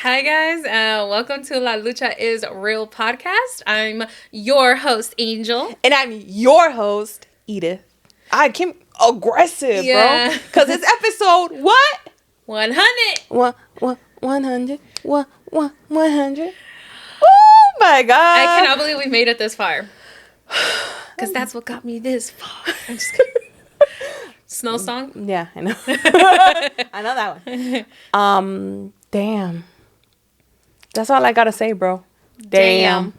Hi guys, welcome to La Lucha is Real podcast. I'm your host, Angel. And I'm your host, Edith. I came aggressive, bro. Because it's episode what? 100. 100. 100. Oh my God. I cannot believe we made it this far. Because that's what got me this far. I'm just kidding. Snow song? Yeah, I know. I know that one. Damn. That's all I gotta say, bro. Damn.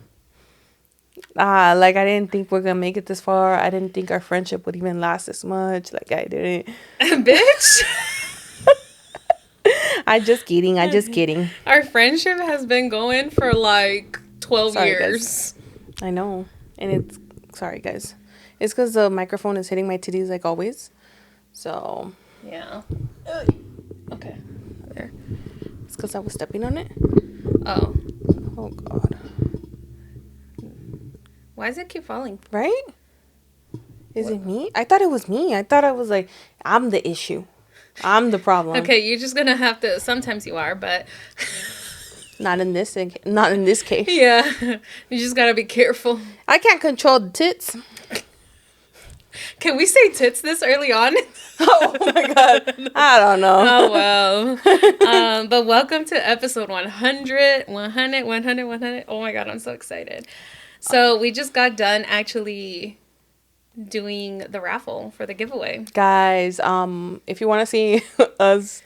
Like I didn't think we're gonna make it this far. I didn't think our friendship would even last this much. Like I didn't. Bitch. I'm just kidding. Our friendship has been going for like 12 years. Guys. I know. And it's sorry guys. It's because the microphone is hitting my titties like always. So yeah. Okay. There. It's because I was stepping on it. Oh God. Why does it keep falling? Right? Is it me? I thought it was me. I thought I was like, I'm the issue. I'm the problem. Okay, you're just gonna have to. Sometimes you are, but not in this case. Yeah, you just gotta be careful. I can't control the tits. Can we say tits this early on? Oh my God. I don't know. Oh well. But welcome to episode 100. Oh my God, I'm so excited. So we just got done actually doing the raffle for the giveaway. Guys, if you want to see us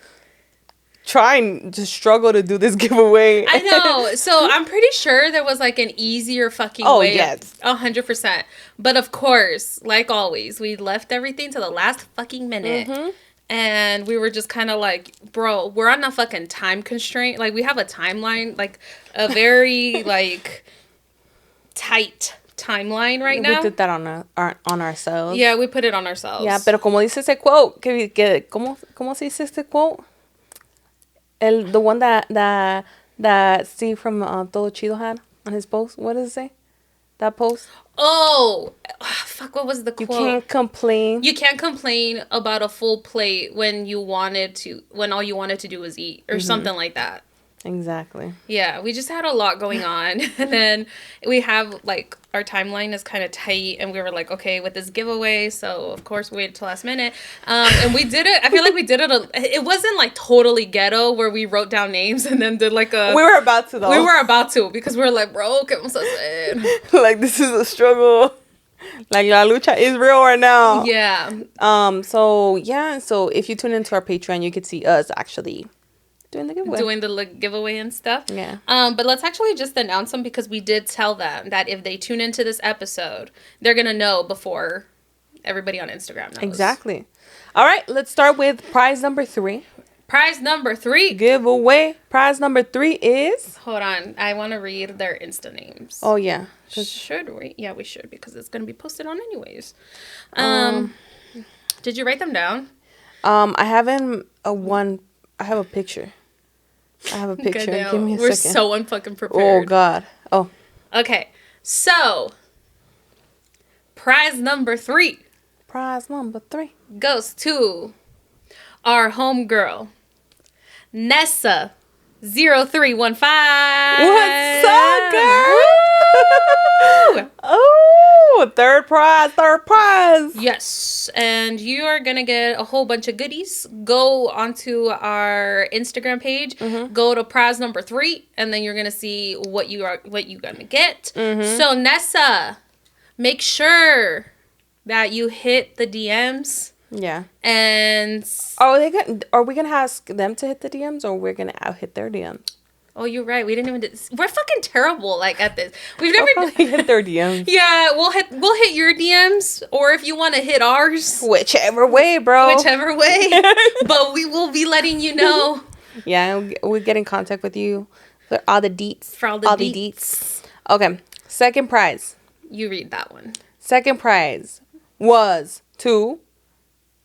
trying to struggle to do this giveaway. I know. So I'm pretty sure there was like an easier fucking way. Oh, yes. 100%. But of course, like always, we left everything to the last fucking minute. Mm-hmm. And we were just kind of like, bro, we're on a fucking time constraint. Like, we have a timeline, like a very like tight timeline right now. We did that on ourselves. Yeah, we put it on ourselves. Yeah, pero como dice ese quote, ¿cómo se dice este quote? The one that Steve from Todo Chido had on his post. What does it say? That post? Oh, fuck, what was the quote? You can't complain. You can't complain about a full plate when all you wanted to do was eat or something like that. Exactly. Yeah, we just had a lot going on. And then we have, like, our timeline is kind of tight. And we were like, okay, with this giveaway. So, of course, we waited till last minute. And we did it. I feel like we did it. It wasn't, like, totally ghetto where we wrote down names and then did, like, a... We were about to, though. We were about to because we were like, bro, ¿qué vamos a hacer? Like, this is a struggle. Like, La Lucha is real right now. Yeah. So if you tune into our Patreon, you could see us actually... doing the giveaway and stuff. Yeah. But let's actually just announce them because we did tell them that if they tune into this episode, they're going to know before everybody on Instagram knows. Exactly. All right, let's start with prize number 3. Prize number 3. Giveaway. Prize number 3 is... Hold on. I want to read their Insta names. Oh, yeah. Should we? Yeah, we should because it's going to be posted on anyways. Did you write them down? I haven't I have a picture. Give me a second. We're so unfucking prepared. Oh, God. Oh. Okay. So, prize number 3. Prize number 3 goes to our homegirl, Nessa 0315. What's up, girl? Oh, third prize. Yes, and you are gonna get a whole bunch of goodies. Go onto our Instagram page, go to prize number 3, and then you're gonna see what you're gonna get. So Nessa, make sure that you hit the DMs. Yeah. And are we gonna ask them to hit the DMs, or we're gonna out hit their DMs? Oh, you're right. We didn't even. We're fucking terrible, like, at this. We've never hit their DMs. Yeah, we'll hit your DMs, or if you want to hit ours, whichever way, bro. Whichever way. But we will be letting you know. Yeah, we'll get in contact with you for all the deets. For all the deets. Okay. Second prize. You read that one. Second prize was to.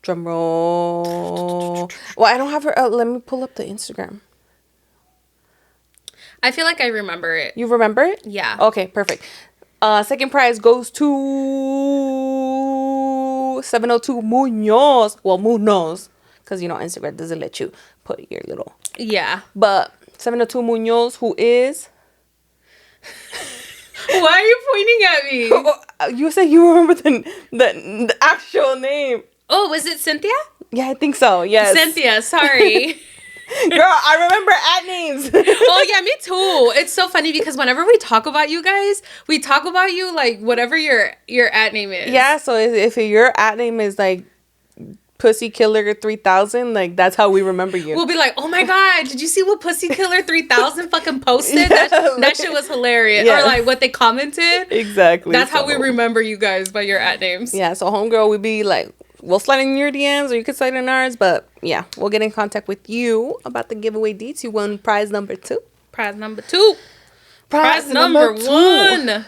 Drum roll. Well, I don't have her. Let me pull up the Instagram. I feel like I remember it. You remember it? Yeah. Okay, perfect. Second prize goes to 702 Munoz. Well, Munoz. Because, Instagram doesn't let you put your little... Yeah. But 702 Munoz, who is... Why are you pointing at me? You said you remember the actual name. Oh, was it Cynthia? Yeah, I think so. Yes. Cynthia, sorry. Girl, I remember ad names. Oh, yeah, me too. It's so funny because whenever we talk about you guys, we talk about you like whatever your ad name is. Yeah, so if your ad name is like Pussy Killer 3000, like that's how we remember you. We'll be like, oh my God, did you see what Pussy Killer 3000 fucking posted? Yeah, that shit was hilarious. Yeah. Or like what they commented. Exactly. That's how we remember you guys, by your ad names. Yeah, so homegirl, we'd be like, we'll slide in your DMs or you could slide in ours, but yeah, we'll get in contact with you about the giveaway deets. You won prize number 2. Prize number 2. Prize number 1.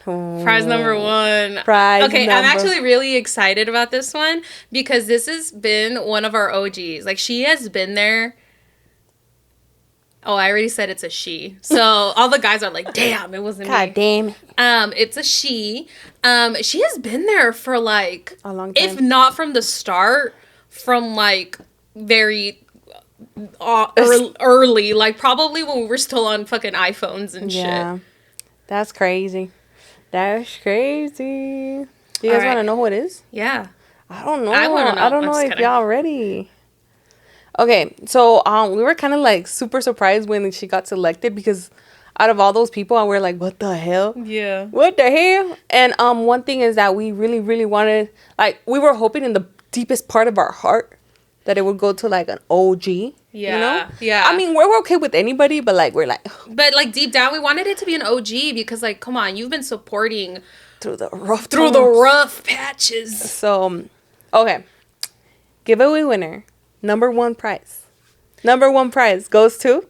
Prize number 1. Okay, I'm actually really excited about this one because this has been one of our OGs. Like, she has been there. Oh, I already said it's a she. So all the guys are like, damn, it wasn't me. God damn it. It's a she. She has been there for like a long time. If not from the start, from like very early, like probably when we were still on fucking iPhones and shit. Yeah. That's crazy. That's crazy. Do you guys want to know who it is? Yeah. I don't know. I want to know. I don't know if y'all ready. Okay, so we were kind of like super surprised when she got selected because out of all those people, we were like, what the hell? Yeah. What the hell? And one thing is that we really, really wanted, like, we were hoping in the deepest part of our heart that it would go to like an OG. Yeah. You know? Yeah. I mean, we're okay with anybody, but like, we're like... But like deep down, we wanted it to be an OG because like, come on, you've been supporting... Through the rough patches. So, okay. Giveaway winner. Number 1 prize. Number 1 prize goes to...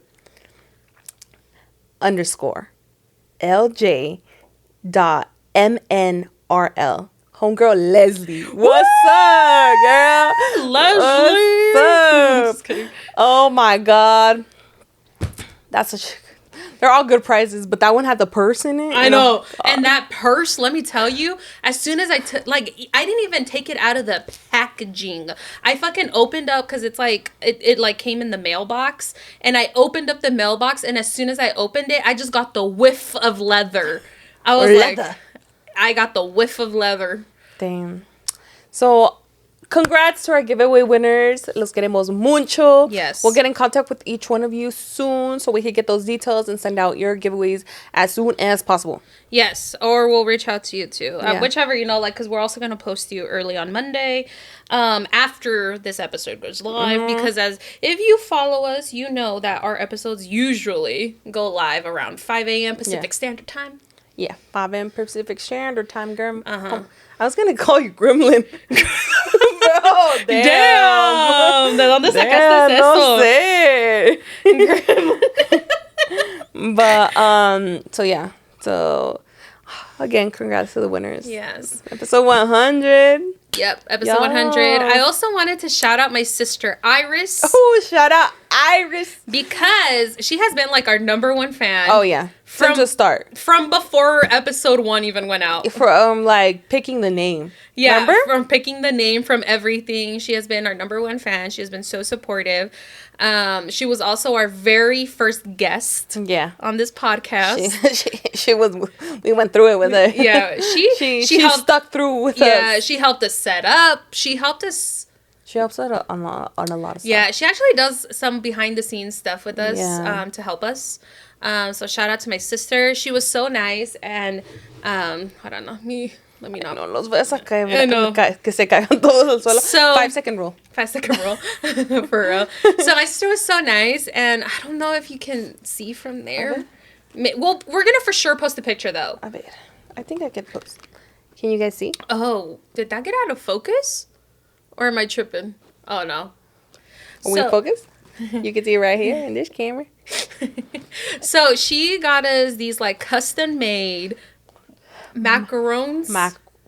_LJ.MNRL. Homegirl Leslie. What's up, girl? Leslie. What's up? Oh my God. That's such... They're all good prizes, but that one had the purse in it. I know. And that purse, let me tell you, as soon as I didn't even take it out of the packaging. I fucking opened up, because it's like, it like came in the mailbox. And I opened up the mailbox, and as soon as I opened it, I just got the whiff of leather. I was like, I got the whiff of leather. Damn. So, congrats to our giveaway winners. Los queremos mucho. Yes. We'll get in contact with each one of you soon so we can get those details and send out your giveaways as soon as possible. Yes. Or we'll reach out to you too. Yeah. Whichever, because we're also going to post you early on Monday after this episode goes live. Because if you follow us, you know that our episodes usually go live around 5 a.m. Pacific Standard Time. Yeah, 5 a.m. Pacific Standard Time, girl. Oh, I was going to call you Gremlin. Bro, damn. ¿De dónde sacaste eso? No sé. But, so yeah. So, again, congrats to the winners. Yes. Episode 100. Yep, episode 100. I also wanted to shout out my sister, Iris. Oh, shout out Iris. Because she has been like our number 1 fan. Oh, yeah. From the start. From before episode 1 even went out. From like picking the name. Yeah, remember? From picking the name, from everything. She has been our number 1 fan. She has been so supportive. She was also our very first guest. Yeah. On this podcast. She was. We went through it with her. Yeah, she helped, stuck through with us. Yeah, she helped us set up. She helped us. She helps out on a lot of stuff. Yeah, she actually does some behind the scenes stuff with us to help us. So shout out to my sister. She was so nice, and hold on, let me not. No, los voy a sacar. Que se caigan todos al suelo. So 5-second rule. 5-second rule. For real. So my sister was so nice, and I don't know if you can see from there. Well, we're gonna for sure post a picture though. I think I can post. Can you guys see? Oh, did that get out of focus? Or am I tripping? Oh no. Are we focused? You can see it right here in this camera. So she got us these like custom made macarons.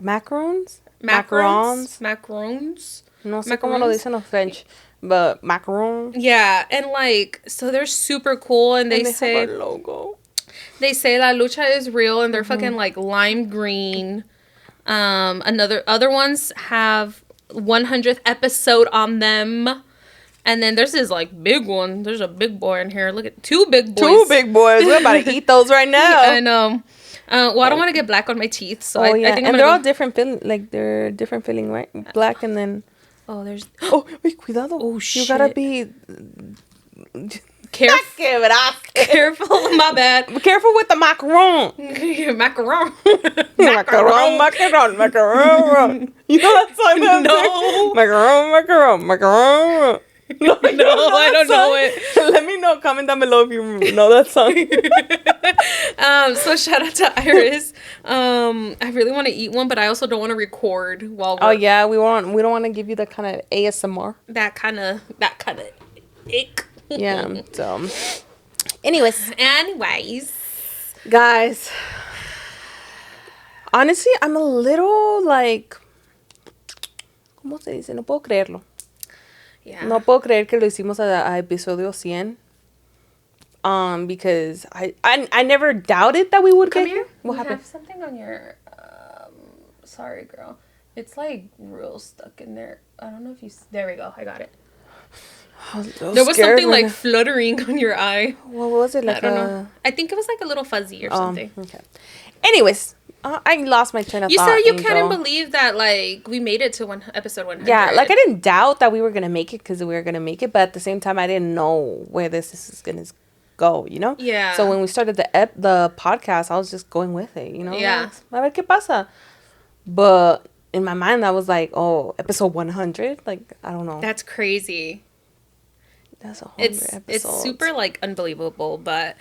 Macarons? Macarons. No sé cómo lo dicen en French, but macarons. Yeah, and like, so they're super cool, and they say have our logo. They say La Lucha is real, and they're fucking like lime green. Other ones have 100th episode on them. And then there's this like big one. There's a big boy in here. Look at 2 big boys. 2 big boys. We're about to eat those right now. I know. Well, I don't want to get black on my teeth, so I think and they're all different filling. Like they're different filling, right? Black and then. Oh, there's. Oh, wait, cuidado. Oh shit. You gotta be. Careful, my bad. Be careful with the macaron. Macaron. Macaron. You know that song? No. Macaron. No, I don't know it. Let me know. Comment down below if you know that song. So shout out to Iris. I really want to eat one, but I also don't want to record while we're... Oh yeah, we don't want to give you that kind of ASMR. That kind of ick. Yeah. So, anyways, guys. Honestly, I'm a little like, ¿cómo se dice? No puedo creerlo. Yeah. No puedo creer que lo hicimos a episodio 100. Because I never doubted that we would Come get here. What you happened? have something on your sorry girl. It's like real stuck in there. I don't know if you there we go. I got it. There was something like fluttering on your eye. What was it? Like I don't know. I think it was like a little fuzzy or something. Okay. Anyways, I lost my train of thought. You said you couldn't believe that like we made it to episode 100. Yeah, like I didn't doubt that we were gonna make it because we were gonna make it, but at the same time I didn't know where this is gonna go, you know? Yeah. So when we started the podcast, I was just going with it, you know? Yeah. A ver qué pasa. But in my mind, I was like, oh, episode 100? Like, I don't know. That's crazy. That's 100 episodes. It's super like unbelievable, but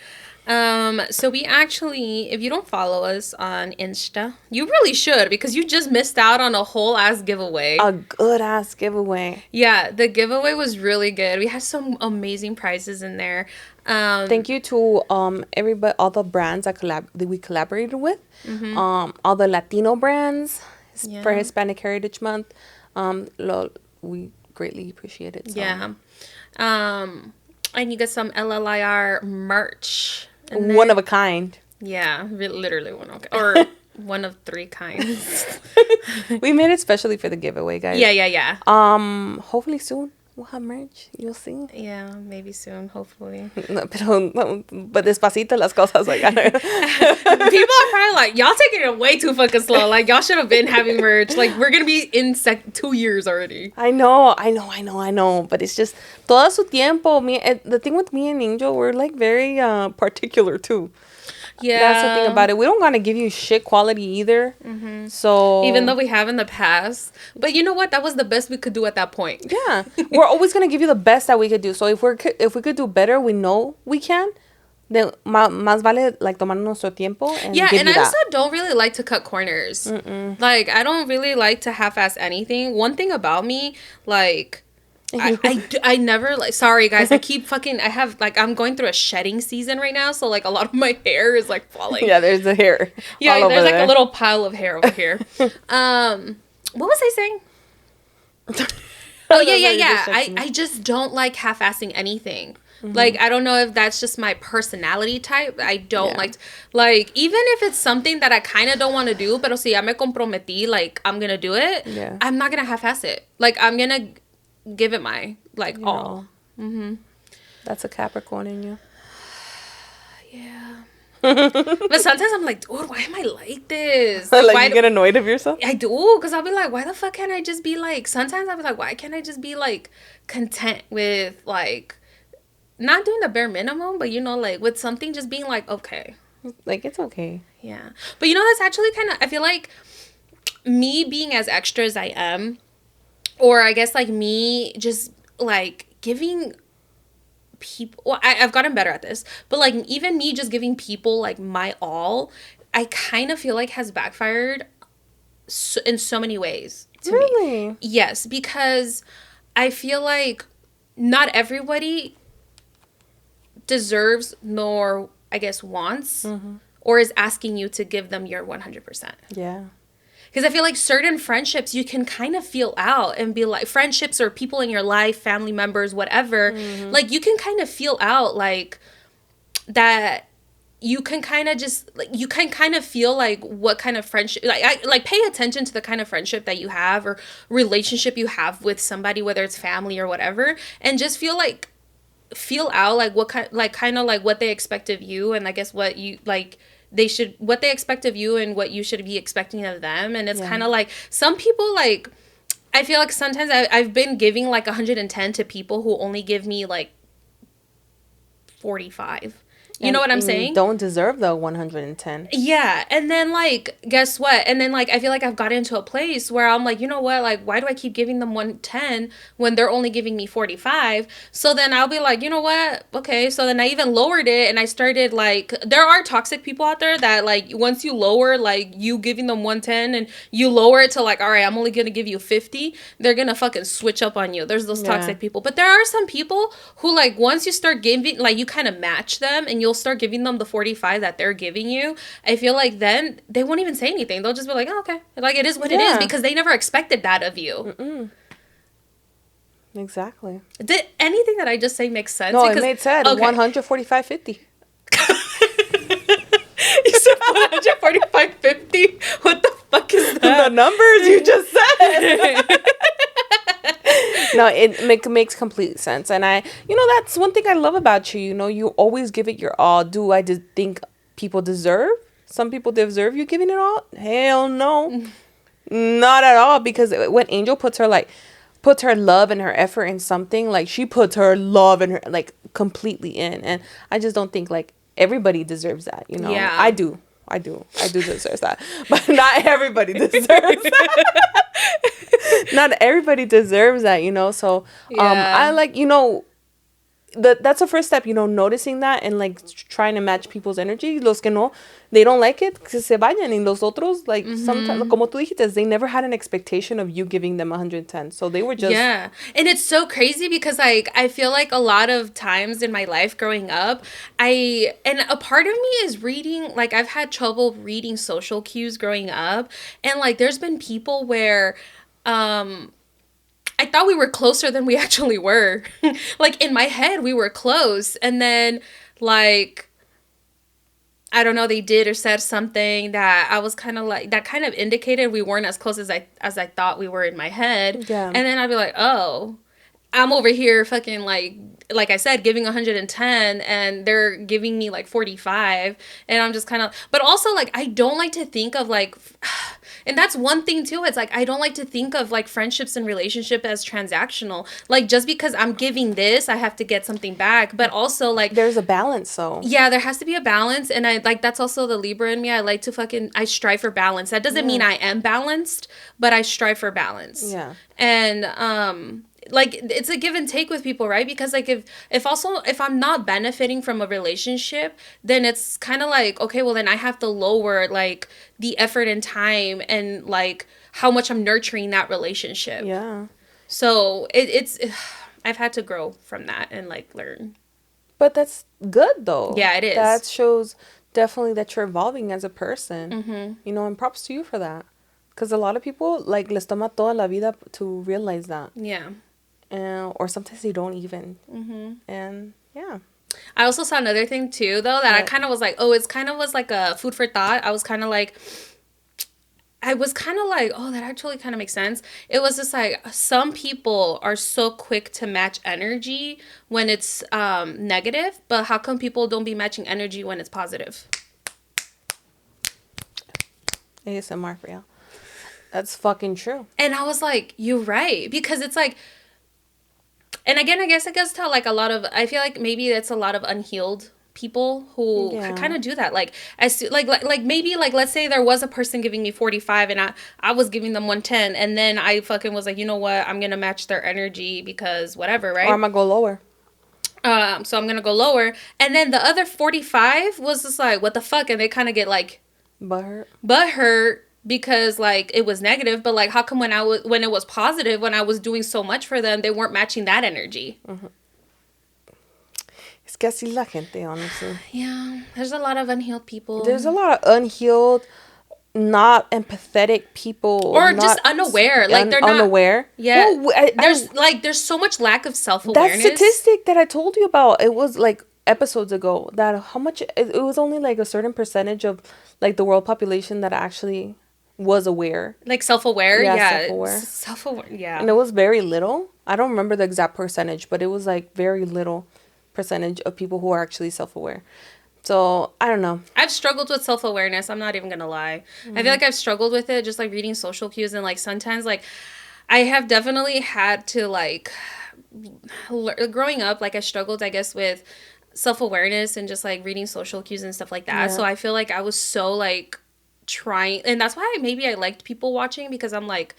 so we actually, if you don't follow us on Insta, you really should because you just missed out on a whole ass giveaway. A good ass giveaway. Yeah, the giveaway was really good. We had some amazing prizes in there. Thank you to everybody, all the brands that we collaborated with. Mm-hmm. All the Latino brands for Hispanic Heritage Month. We greatly appreciate it. So. Yeah. And you get some LLIR merch. One of a kind. Yeah, literally one of or one of 3 kinds. We made it specially for the giveaway, guys. Yeah. Hopefully soon we'll have merch. You'll see. Yeah, maybe soon. Hopefully. But despacito las cosas like. People are probably like, y'all taking it way too fucking slow. Like y'all should have been having merch. Like we're gonna be in 2 years already. I know. But it's just todo su tiempo. The thing with me and Angel, we're like very particular too. Yeah, that's the thing about it. We don't gotta give you shit quality either. Mm-hmm. So even though we have in the past, but you know what? That was the best we could do at that point. Yeah, we're always gonna give you the best that we could do. So if we could do better, we know we can. Then más vale like tomar nuestro tiempo and yeah, give and you I that. also don't really like to cut corners. Mm-mm. Like I don't really like to half-ass anything. One thing about me, like. I never like sorry guys I'm going through a shedding season right now, so like a lot of my hair is like falling. Yeah, there's the hair. Yeah, there's like a little pile of hair over here. What was I saying? Oh yeah. I just don't like half-assing anything. Mm-hmm. Like I don't know if that's just my personality type. I don't like even if it's something that I kind of don't want to do, pero si ya me comprometí, like I'm gonna do it. Yeah. I'm not gonna half-ass it. Like I'm gonna give it my all. Mm-hmm. That's a Capricorn in you. Yeah. But sometimes I'm like, dude, why am I like this? Like why you get annoyed of yourself? I do, because I'll be like, why the fuck can't I just be like, sometimes I'll be like, why can't I just be like content with like not doing the bare minimum, but you know, like with something just being like, okay. Like it's okay. Yeah. But you know, that's actually kind of, I feel like me being as extra as I am, or I guess like me just like giving people, well, I've gotten better at this, but like even me just giving people like my all, I kind of feel like has backfired in so many ways to really? Me. Yes, because I feel like not everybody deserves nor I guess wants or is asking you to give them your 100%. Yeah. Because I feel like certain friendships you can kind of feel out and be like, friendships or people in your life, family members, whatever, like you can kind of feel out like that you can kind of just like you can kind of feel like what kind of friendship like pay attention to the kind of friendship that you have or relationship you have with somebody, whether it's family or whatever, and just feel out like what kind of like what they expect of you, and I guess what you like what they expect of you and what you should be expecting of them. And it's kind of like some people, like I feel like sometimes I've been giving like 110 to people who only give me like 45. You know what I'm saying? Don't deserve the 110. Yeah. And then, like, guess what? And then, like, I feel like I've gotten into a place where I'm like, you know what? Like, why do I keep giving them 110 when they're only giving me 45? So then I'll be like, you know what? Okay. So then I even lowered it, and I started, like, there are toxic people out there that, like, once you lower, like, you giving them 110 and you lower it to, like, all right, I'm only going to give you 50, they're going to fucking switch up on you. There's those toxic people. But there are some people who, like, once you start giving, like, you kind of match them and you'll start giving them the 45 that they're giving you. I feel like then they won't even say anything. They'll just be like, oh, okay. Like, it is what it is, because they never expected that of you. Mm-mm. Exactly. Did anything that I just say make sense? No, it made sense. Okay. 145.50. You said 145.50? What the fuck is that? The numbers you just said. No, it makes complete sense. And that's one thing I love about you. You know, you always give it your all. Do I just think people deserve? Some people deserve you giving it all? Hell no. Not at all. Because when Angel puts her love and her effort in something, like, she puts her love and her, like, completely in. And I just don't think, like, everybody deserves that, you know? Yeah. I do deserve that. But not everybody deserves that. Not everybody deserves that, you know? So, I like, you know, that's the first step, you know, noticing that and, like, trying to match people's energy. Los que no, they don't like it, que se vayan. Y los otros, like, sometimes, como tú dijiste, they never had an expectation of you giving them 110. So they were just... Yeah. And it's so crazy because, like, I feel like a lot of times in my life growing up, and a part of me is reading, like, I've had trouble reading social cues growing up. And, like, there's been people where... I thought we were closer than we actually were. Like, in my head, we were close. And then, like, I don't know, they did or said something that I was kind of like, that kind of indicated we weren't as close as I thought we were in my head. Yeah. And then I'd be like, oh, I'm over here fucking, like I said, giving 110 and they're giving me like 45. And I'm just kind of, but also, like, I don't like to think of, like, and that's one thing too. It's like, I don't like to think of, like, friendships and relationship as transactional. Like, just because I'm giving this, I have to get something back. But also, like, there's a balance, though. Yeah, there has to be a balance. And I, like, that's also the Libra in me. I like to I strive for balance. That doesn't mean I am balanced, but I strive for balance. Yeah. And, like, it's a give and take with people, right? Because, like, if I'm not benefiting from a relationship, then it's kind of like, okay, well, then I have to lower, like, the effort and time and, like, how much I'm nurturing that relationship. Yeah. So it's I've had to grow from that and, like, learn. But that's good, though. Yeah, it is. That shows definitely that you're evolving as a person. Mm-hmm. You know, and props to you for that. Because a lot of people, like, les toma toda la vida to realize that. Yeah. Or sometimes they don't even. Mm-hmm. And, yeah. I also saw another thing, too, though, that I kind of was like, oh, it's kind of was like a food for thought. I was kind of like, oh, that actually kind of makes sense. It was just like, some people are so quick to match energy when it's negative, but how come people don't be matching energy when it's positive? ASMR for y'all. That's fucking true. And I was like, you're right. Because it's like, and again, I guess it goes to, like, I feel like maybe it's a lot of unhealed people who kind of do that. Like, like maybe, like, let's say there was a person giving me 45 and I was giving them 110, and then I fucking was like, you know what, I'm going to match their energy because whatever, right? Or I'm going to go lower. So I'm going to go lower. And then the other 45 was just like, what the fuck? And they kind of get, like, butthurt. Because, like, it was negative, but, like, how come when it was positive, when I was doing so much for them, they weren't matching that energy? Mm-hmm. Es que así la gente, honestly. Yeah, there's a lot of unhealed people. There's a lot of unhealed, not empathetic people, or just unaware. Like, they're not unaware. Yeah, well, there's so much lack of self-awareness. That statistic that I told you about, it was like episodes ago that how much it was only like a certain percentage of like the world population that actually was aware. Like self-aware? Yeah. Self-aware. Self-aware, yeah. And it was very little. I don't remember the exact percentage, but it was like very little percentage of people who are actually self-aware. So, I don't know. I've struggled with self-awareness. I'm not even going to lie. I feel like I've struggled with it just like reading social cues, and like sometimes like I have definitely had to like growing up, like I struggled, I guess, with self-awareness and just like reading social cues and stuff like that. Yeah. So I feel like I was so like trying, and that's why maybe I liked people watching, because I'm like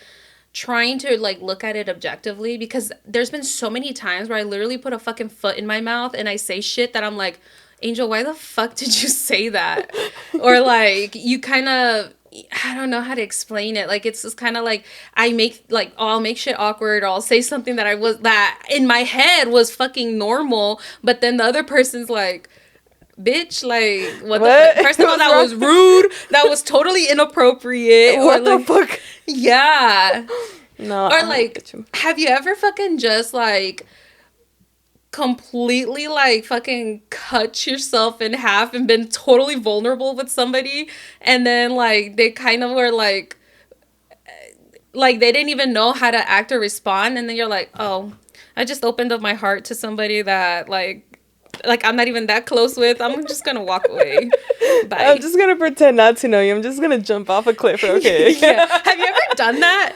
trying to like look at it objectively, because there's been so many times where I literally put a fucking foot in my mouth and I say shit that I'm like, Angel, why the fuck did you say that? Or like you kind of, I don't know how to explain it. Like it's just kind of like I'll make shit awkward, or I'll say something that in my head was fucking normal, but then the other person's like, bitch, like what? The fuck? First of all, that was rude. That was totally inappropriate. What the fuck? Yeah. No. Or like, have you ever fucking just like completely like fucking cut yourself in half and been totally vulnerable with somebody, and then like they kind of were like they didn't even know how to act or respond, and then you're like, oh, I just opened up my heart to somebody that like I'm not even that close with. I'm just gonna walk away. Bye. I'm just gonna pretend not to know you. I'm just gonna jump off a cliff. Okay. Yeah. Have you ever done that?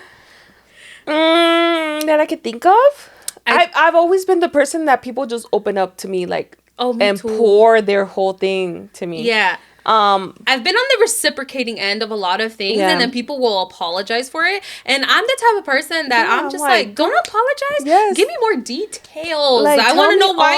That I could think of. I've always been the person that people just open up to me, like, and too. Pour their whole thing to me. Yeah. I've been on the reciprocating end of a lot of things, and then people will apologize for it. And I'm the type of person that I'm just like, don't apologize. Yes. Give me more details. Like, I want to know why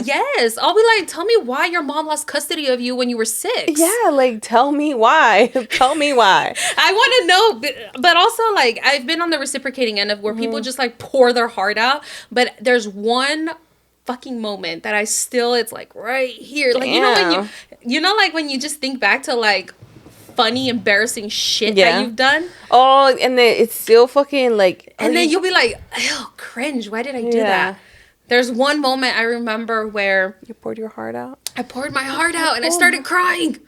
yes. I'll be like, tell me why your mom lost custody of you when you were 6. Yeah, like, tell me why. Tell me why. I want to know, but also, like, I've been on the reciprocating end of where people just, like, pour their heart out. But there's one fucking moment that it's like right here. Like, you know like when you just think back to like funny, embarrassing shit that you've done. Oh, and then it's still fucking like, and then you'll be like, ew, cringe, why did I do that? There's one moment I remember where you poured your heart out. I poured my heart out and I started crying.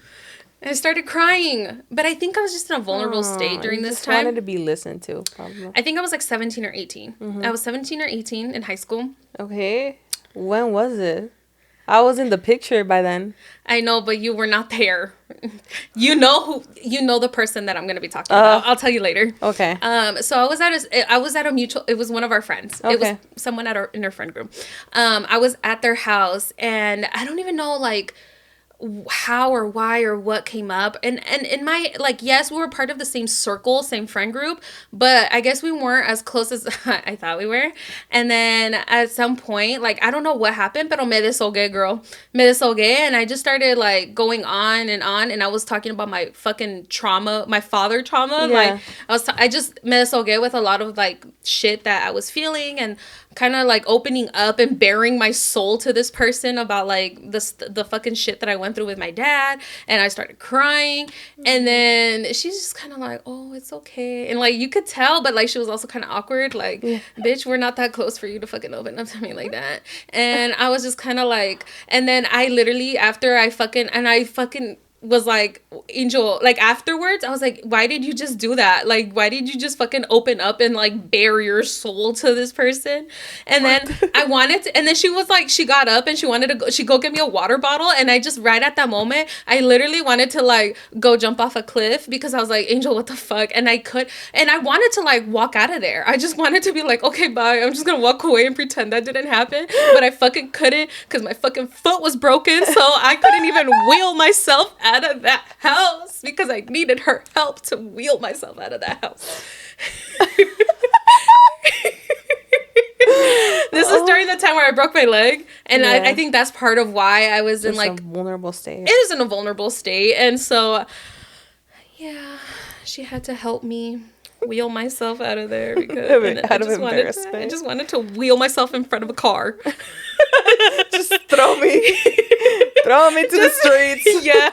But I think I was just in a vulnerable state during this time. I wanted to be listened to, probably. I think I was like 17 or 18. I was 17 or 18 in high school. Okay. When was it? I was in the picture by then. I know, but you were not there. You know the person that I'm going to be talking about. I'll tell you later. Okay. So I was at a mutual. It was one of our friends. Okay. It was someone in our friend group. I was at their house, and I don't even know like how or why or what came up, and in my, like, yes, we were part of the same circle, same friend group, but I guess we weren't as close as I thought we were. And then at some point, like, I don't know what happened, pero me desahogué, girl. Me desahogué, and I just started like going on, and I was talking about my fucking trauma, my father trauma. Yeah. Like I just me desahogué with a lot of like shit that I was feeling, and kind of like opening up and bearing my soul to this person about like the fucking shit that I went through with my dad. And I started crying, and then she's just kind of like, oh, it's okay, and like you could tell, but like she was also kind of awkward, like, bitch, we're not that close for you to fucking open up to me like that. And I was just kind of like, and then I literally, after I fucking was like, Angel, like afterwards I was like, why did you just do that? Like, why did you just fucking open up and like bare your soul to this person? And then I wanted to, and then she was like, she got up and she go get me a water bottle, and I just, right at that moment, I literally wanted to like go jump off a cliff, because I was like, Angel, what the fuck? And I wanted to like walk out of there. I just wanted to be like, okay, bye, I'm just gonna walk away and pretend that didn't happen, but I fucking couldn't, because my fucking foot was broken, so I couldn't even wheel myself out of that house, because I needed her help to wheel myself out of that house. This is during the time where I broke my leg, and I think that's part of why I was in like a vulnerable state. It is in a vulnerable state, and so she had to help me wheel myself out of there, because I just wanted to wheel myself in front of a car. Just throw me to the streets. Yeah.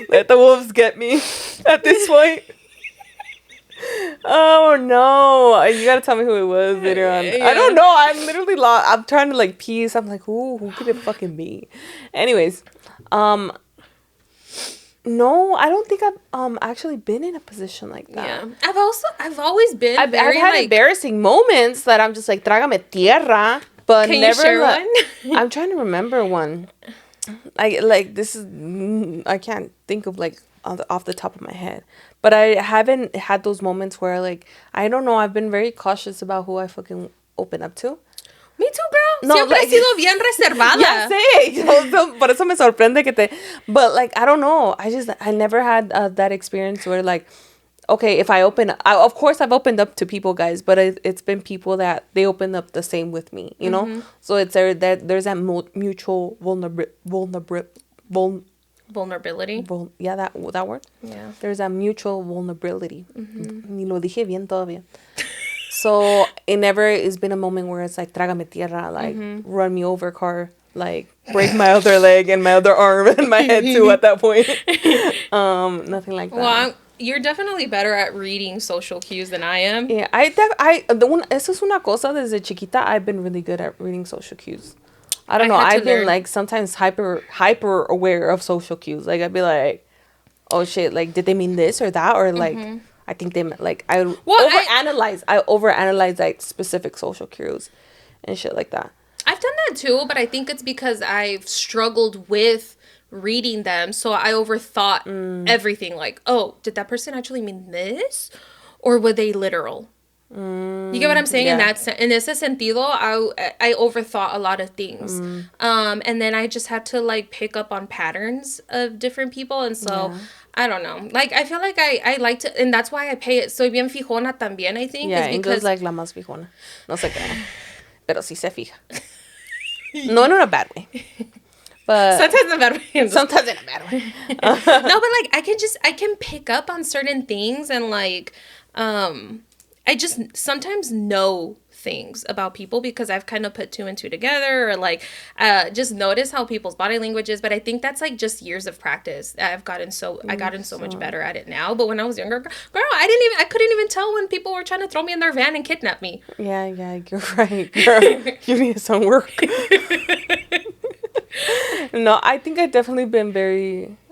Let the wolves get me at this point. Oh no! You gotta tell me who it was later on. Yeah. I don't know. I'm literally lost. I'm trying to like piece. I'm like, who could it fucking be? Anyways, no, I don't think I've actually been in a position like that. Yeah, I've always been. I've had like, embarrassing moments that I'm just like, trágame tierra, but can never. You share like, one? I'm trying to remember one. I can't think of like off the top of my head, but I haven't had those moments where like I don't know. I've been very cautious about who I fucking open up to. Me too, girl. No, siempre he sido bien reservada. Ya sé. Por eso me sorprende que te. But like I don't know. I never had that experience where like, okay, if I open, of course I've opened up to people, guys, but it's been people that they open up the same with me, you know. So it's there's that mutual vulnerability. Yeah, that word. Yeah. There's that mutual vulnerability. Ni lo dije bien todavía. So it never has been a moment where it's like trágame tierra, like run me over, car, like break my other leg and my other arm and my head too at that point. Nothing like that. Well, you're definitely better at reading social cues than I am. Yeah, eso es una cosa desde chiquita. I've been really good at reading social cues. I don't know. I've been like sometimes hyper aware of social cues. Like I'd be like, oh shit, like did they mean this or that or like. I think they meant like I overanalyze like specific social cues and shit like that. I've done that too, but I think it's because I've struggled with reading them, so I overthought everything. Like, oh, did that person actually mean this, or were they literal? You get what I'm saying? Yeah. In ese sentido, I overthought a lot of things, and then I just had to like pick up on patterns of different people, and so. Yeah. I don't know. Like, I feel like I like to... And that's why I pay it. Soy bien fijona también, I think. Yeah, because like la más fijona. No sé qué. Pero sí se fija. No in a bad way. But... Sometimes in a bad way. Sometimes in a bad way. No, but like, I can pick up on certain things and like... I just sometimes know things about people because I've kind of put two and two together or like just notice how people's body language is, but I think that's like just years of practice. I gotten so much better at it now, but when I was younger, girl, I couldn't even tell when people were trying to throw me in their van and kidnap me. Yeah, you're right, girl. You need some work. No, I think I've definitely been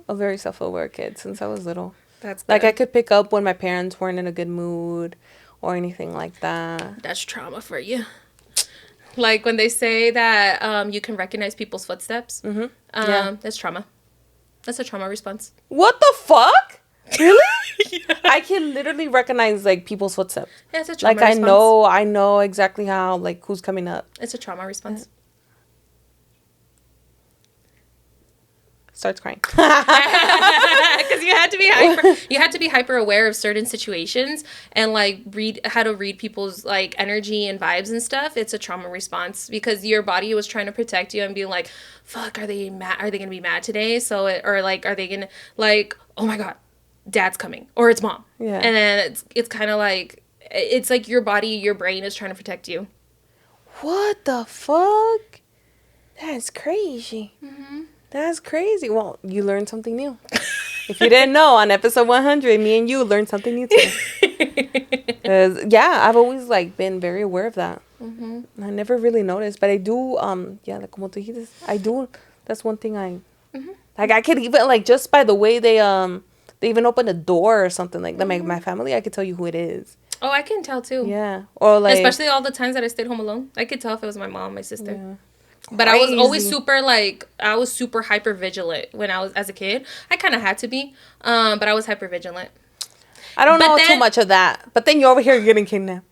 a very self-aware kid since I was little. That's good. Like I could pick up when my parents weren't in a good mood or anything like that. That's trauma for you. Like when they say that you can recognize people's footsteps. That's trauma. That's a trauma response. What the fuck? Really? Yeah. I can literally recognize like people's footsteps. Yeah, it's a trauma response. response. I know exactly how like who's coming up. It's a trauma response. Starts crying because you had to be hyper aware of certain situations and like read how to read people's like energy and vibes and stuff. It's a trauma response because your body was trying to protect you and be like, fuck, are they mad? Are they gonna be mad today? Or like, are they gonna like, oh my god, dad's coming or it's mom? Yeah. And then it's kind of like it's like your brain is trying to protect you. What the fuck? That's crazy. That's crazy. Well, you learned something new. If you didn't know, on episode 100, me and you learned something new too. Yeah, I've always like been very aware of that. I never really noticed, but I do. Yeah, like como tú dijiste, I do. That's one thing I like. I could even like just by the way they even open a door or something like that. My family, I could tell you who it is. Oh, I can tell too. Yeah, or like especially all the times that I stayed home alone, I could tell if it was my mom, my sister. Yeah. But crazy. I was super hyper vigilant when I was as a kid. I kind of had to be, but I was hyper vigilant. I don't know too much of that. But then you're over here getting kidnapped.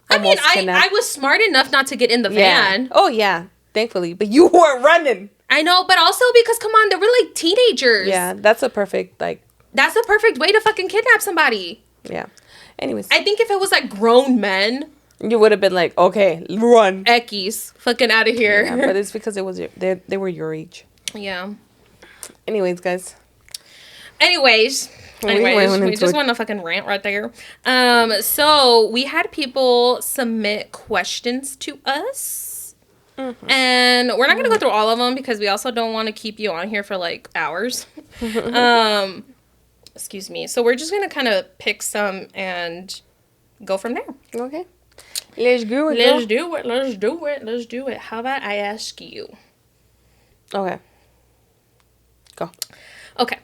I mean, I was smart enough not to get in the van. Oh yeah, thankfully. But you weren't running. I know, but also because come on, they were like teenagers. Yeah, that's a perfect way to fucking kidnap somebody. Yeah. Anyways, I think if it was like grown men, you would have been like, okay, run. Eckies, fucking out of here. Yeah, but it's because it was they were your age. Yeah. Anyways, guys. Anyways, we just want to fucking rant right there. So we had people submit questions to us. And we're not going to go through all of them because we also don't want to keep you on here for like hours. Excuse me. So we're just going to kind of pick some and go from there. Okay. Let's do it. Let's do it. How about I ask you? Okay. Go. Okay.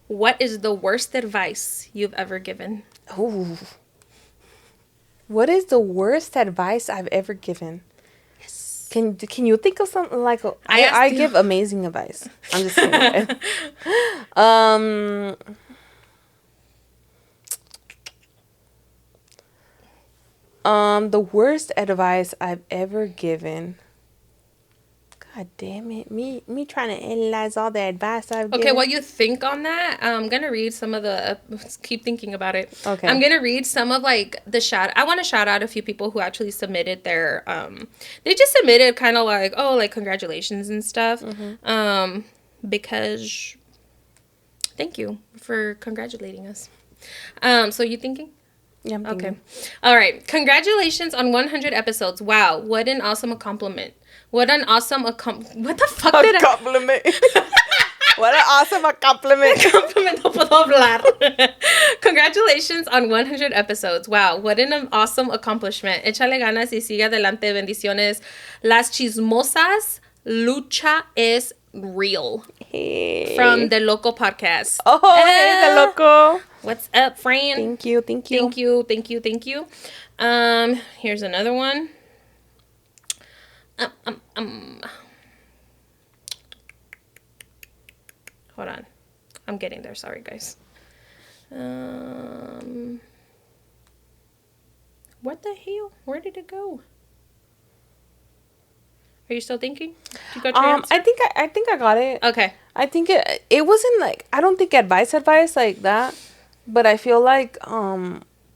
What is the worst advice you've ever given? Ooh. What is the worst advice I've ever given? Yes. Can you think of something like I give amazing advice. I'm just saying. The worst advice I've ever given. God damn it. Me trying to analyze all the advice I've given. Okay, while you think on that, I'm going to read some of the... keep thinking about it. Okay. I'm going to read some of, like, the shout... I want to shout out a few people who actually submitted their... they just submitted kind of like, oh, like, congratulations and stuff. Mm-hmm. Because... Thank you for congratulating us. So you thinking? Yeah, I'm thinking. Okay. All right. Congratulations on 100 episodes. Wow. What an awesome compliment. What an awesome... what the fuck did I... compliment. What an awesome compliment. Compliment, no puedo hablar. Congratulations on 100 episodes. Wow. What an awesome accomplishment. Échale ganas y sigue adelante. Bendiciones. Las chismosas. Lucha es real. Hey. From the Loco podcast. Oh, hey, the Loco. What's up, friend? Thank you. Here's another one. Hold on. I'm getting there. Sorry, guys. What the hell? Where did it go? Are you still thinking? Did you got your answer? I think I got it. Okay. I think it wasn't like, I don't think advice like that, but I feel like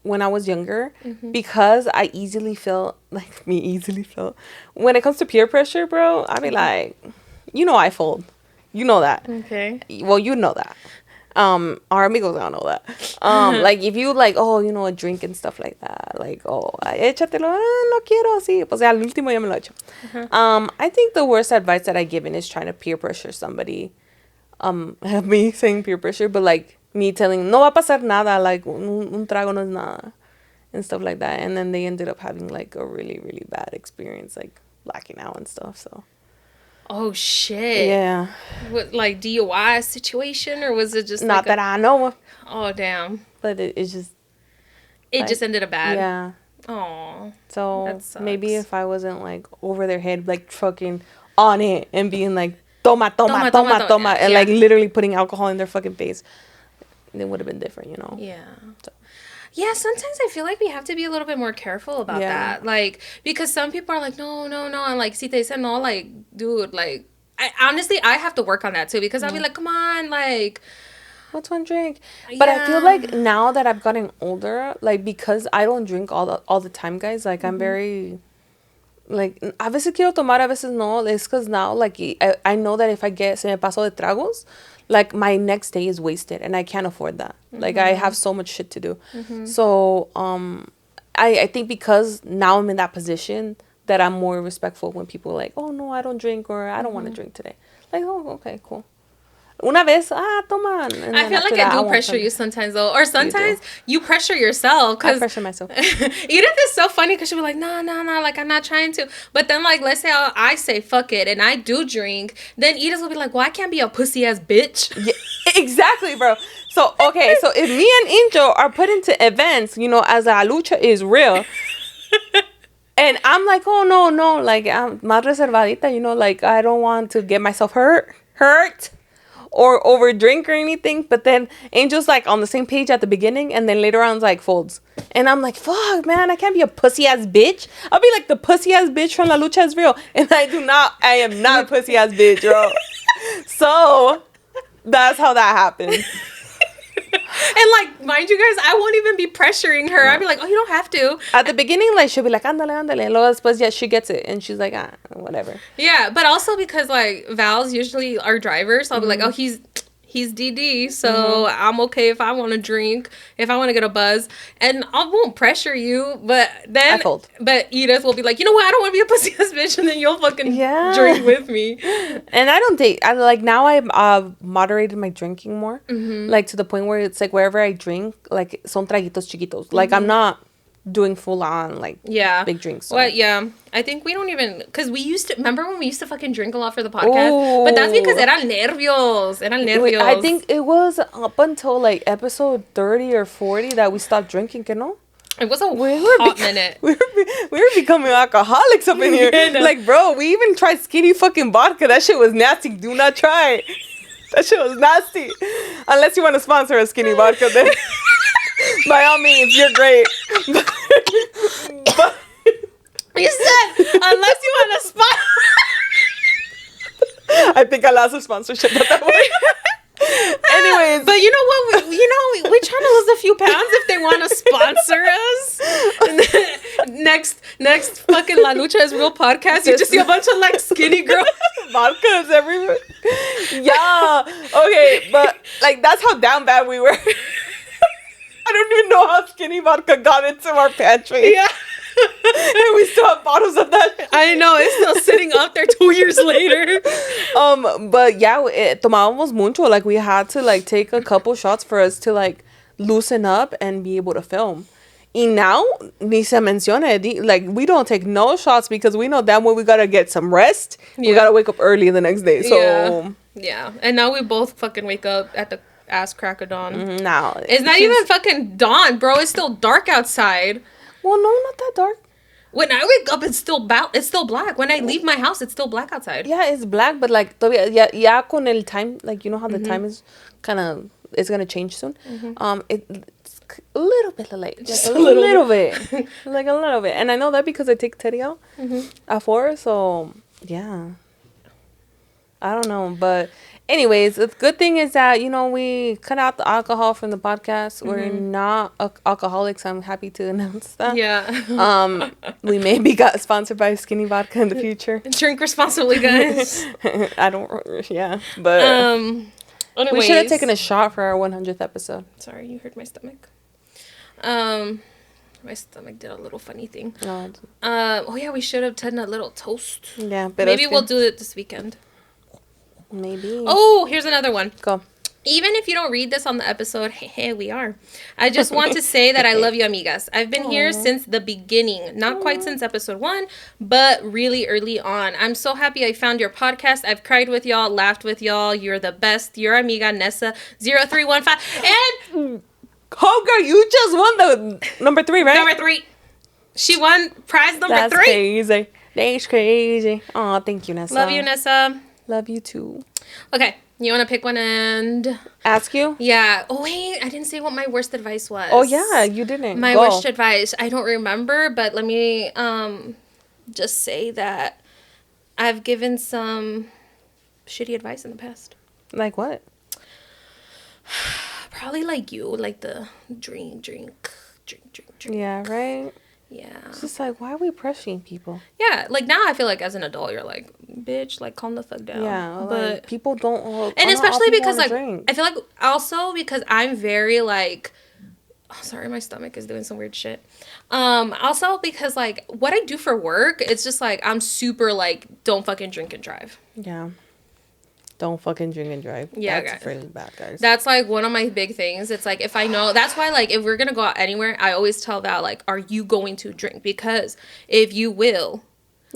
when I was younger, because I easily felt when it comes to peer pressure, bro, I be like, I fold. You know that. Okay. Well, you know that. Our amigos don't know that. Like if you like, a drink and stuff like that, like, échatelo, no quiero, sí, pues al último ya me lo echo. I think the worst advice that I given is trying to peer pressure somebody. Me saying peer pressure, but like me telling, no va a pasar nada, like un trago no es nada, and stuff like that, and then they ended up having like a really, really bad experience, like blacking out and stuff. So. Oh shit! Yeah. What, like DUI situation, or was it just not that I know of? Oh damn! But it's just. It just ended up bad. Yeah. Oh. So maybe if I wasn't like over their head, like fucking on it and being like toma, and like literally putting alcohol in their fucking face, it would have been different, Yeah. So. Yeah, sometimes I feel like we have to be a little bit more careful about that. Like, because some people are like, no. And like, si te dicen no, like, dude, like, I have to work on that too. Because I'll be like, come on, like. What's one drink? But I feel like now that I've gotten older, like, because I don't drink all the time, guys, like, I'm very, like, a veces quiero tomar, a veces no. It's because now, like, I know that if I se me paso de tragos, like, my next day is wasted, and I can't afford that. Like, I have so much shit to do. So, I think because now I'm in that position that I'm more respectful when people are like, oh, no, I don't drink, or I don't want to drink today. Like, oh, okay, cool. Una vez, toma. I feel like I do pressure you sometimes, though. Or sometimes you pressure yourself. I pressure myself. Edith is so funny because she'll be like, no, like, I'm not trying to. But then, like, let's say I say fuck it and I do drink. Then Edith will be like, well, I can't be a pussy-ass bitch. Yeah, exactly, bro. So, okay, so if me and Angel are put into events, as a lucha is real, and I'm like, oh, no, like, I'm más reservadita, like, I don't want to get myself hurt. Or over drink or anything, but then Angel's like on the same page at the beginning, and then later on like folds, and I'm like, fuck, man, I can't be a pussy ass bitch. I'll be like the pussy ass bitch from La Lucha is real, and I am not a pussy ass bitch, bro. So that's how that happens. And like, mind you guys, I won't even be pressuring her. I'd be like, oh, you don't have to. At the beginning, like, she'll be like, ándale. Luego después, yeah, she gets it. And she's like, whatever. Yeah, but also because like Val's usually our driver, so I'll be like, oh, he's He's DD, so I'm okay if I want to drink, if I want to get a buzz, and I won't pressure you. But then, but Edith will be like, you know what? I don't want to be a pussy ass bitch, and then you'll fucking drink with me. And I don't think I like now. I've moderated my drinking more, like to the point where it's like wherever I drink, like son traguitos chiquitos. Like I'm not doing full on like big drinks. So. Well, I think we don't even because we used to remember when we used to fucking drink a lot for the podcast, but that's because eran nervios. I think it was up until like episode 30 or 40 that we stopped drinking. Que no? It was a hot minute. We were becoming alcoholics up in here. Like, bro, we even tried skinny fucking vodka. That shit was nasty. Do not try it. That shit was nasty. Unless you want to sponsor a skinny vodka, then by all means, you're great. But you said unless you want to sponsor. I think I lost a sponsorship at that way. Anyways, but you know what? We're trying to lose a few pounds if they want to sponsor us. next fucking La Lucha is Real podcast. You just see a bunch of like skinny girls. Vodkas everywhere. Yeah. Okay, but like that's how down bad we were. I don't even know how skinny vodka got into our pantry. Yeah. And we still have bottles of that. I know, it's still sitting up there 2 years later. But yeah, tomábamos mucho. Like we had to like take a couple shots for us to like loosen up and be able to film. And now, ni se menciona, like we don't take no shots because we know that when we gotta get some rest, we gotta wake up early the next day. So yeah. And now we both fucking wake up at the ass crack of dawn. Now it's not even fucking dawn, bro. It's still dark outside. Well, no, not that dark. When I wake up, it's still black. When I leave my house, it's still black outside. Yeah, it's black, but like todavía, ya con el time, like you know how the time is kind of it's gonna change soon. It's a little bit late, like just a little bit, like a little bit. And I know that because I take Teddy out at 4, so yeah. I don't know, but anyways, the good thing is that, you know, we cut out the alcohol from the podcast. We're not alcoholics. I'm happy to announce that. Yeah. We maybe got sponsored by Skinny Vodka in the future. Drink responsibly, guys. But anyways, we should have taken a shot for our 100th episode. Sorry, you hurt my stomach. My stomach did a little funny thing. Oh yeah, we should have done a little toast. Yeah, but maybe we'll do it this weekend. Maybe. Oh, here's another one. Go. Even if you don't read this on the episode, hey, we are. I just want to say that I love you, amigas. I've been here since the beginning. Not quite since episode 1, but really early on. I'm so happy I found your podcast. I've cried with y'all, laughed with y'all. You're the best. Your amiga, Nessa0315. And... Homegirl, you just won the number 3, right? Number 3. She won prize number 3. That's crazy. That's crazy. Oh, thank you, Nessa. Love you, Nessa. Love you too. Okay, you want to pick one and ask you? Yeah. Oh wait, I didn't say what my worst advice was. Oh yeah, you didn't. My worst advice. I don't remember, but let me just say that I've given some shitty advice in the past. Like what? Probably like you, like the drink. Yeah, right. Yeah. It's just like, why are we pressuring people? Yeah, like now I feel like as an adult, you're like, bitch, like calm the fuck down. Yeah, but like, people don't. And especially because like drink. I feel like also because I'm very like, oh, sorry, my stomach is doing some weird shit. Also because like what I do for work, it's just like I'm super like don't fucking drink and drive. Yeah. Don't fucking drink and drive. Yeah, that's really bad, guys. That's like one of my big things. It's like if I know, that's why like if we're gonna go out anywhere, I always tell Val like, are you going to drink? Because if you will,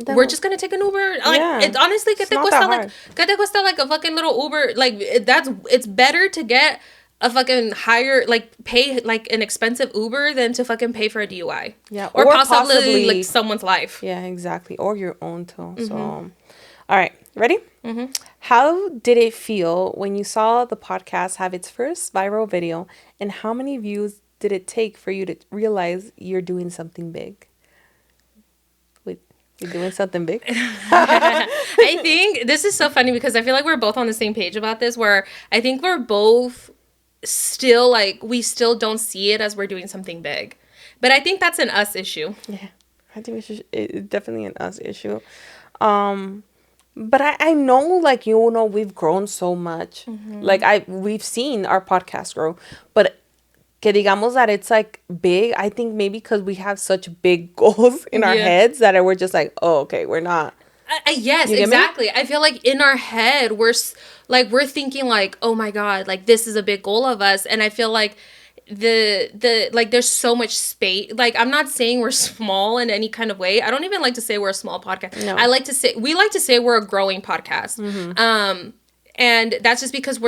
we're just gonna take an Uber. Like it's honestly, que te cuesta like a fucking little Uber. Like it's better to get a fucking higher like pay like an expensive Uber than to fucking pay for a DUI. Yeah, or possibly like someone's life. Yeah, exactly. Or your own too. So, all right, ready? How did it feel when you saw the podcast have its first viral video, and how many views did it take for you to realize you're doing something big? Wait, you're doing something big? I think this is so funny because I feel like we're both on the same page about this, where I think we're both still like, we still don't see it as we're doing something big. But I think that's an us issue. Yeah, I think it's definitely an us issue. But I know, like, you know, we've grown so much. Like, we've seen our podcast grow. But que digamos that it's, like, big, I think maybe because we have such big goals in our heads that we're just like, oh, okay, we're not. Yes, exactly. I feel like in our head, we're thinking, like, oh, my God, like, this is a big goal of us. And I feel like the like there's so much space. Like, I'm not saying we're small in any kind of way. I don't even like to say we're a small podcast. No. We like to say we're a growing podcast. And that's just because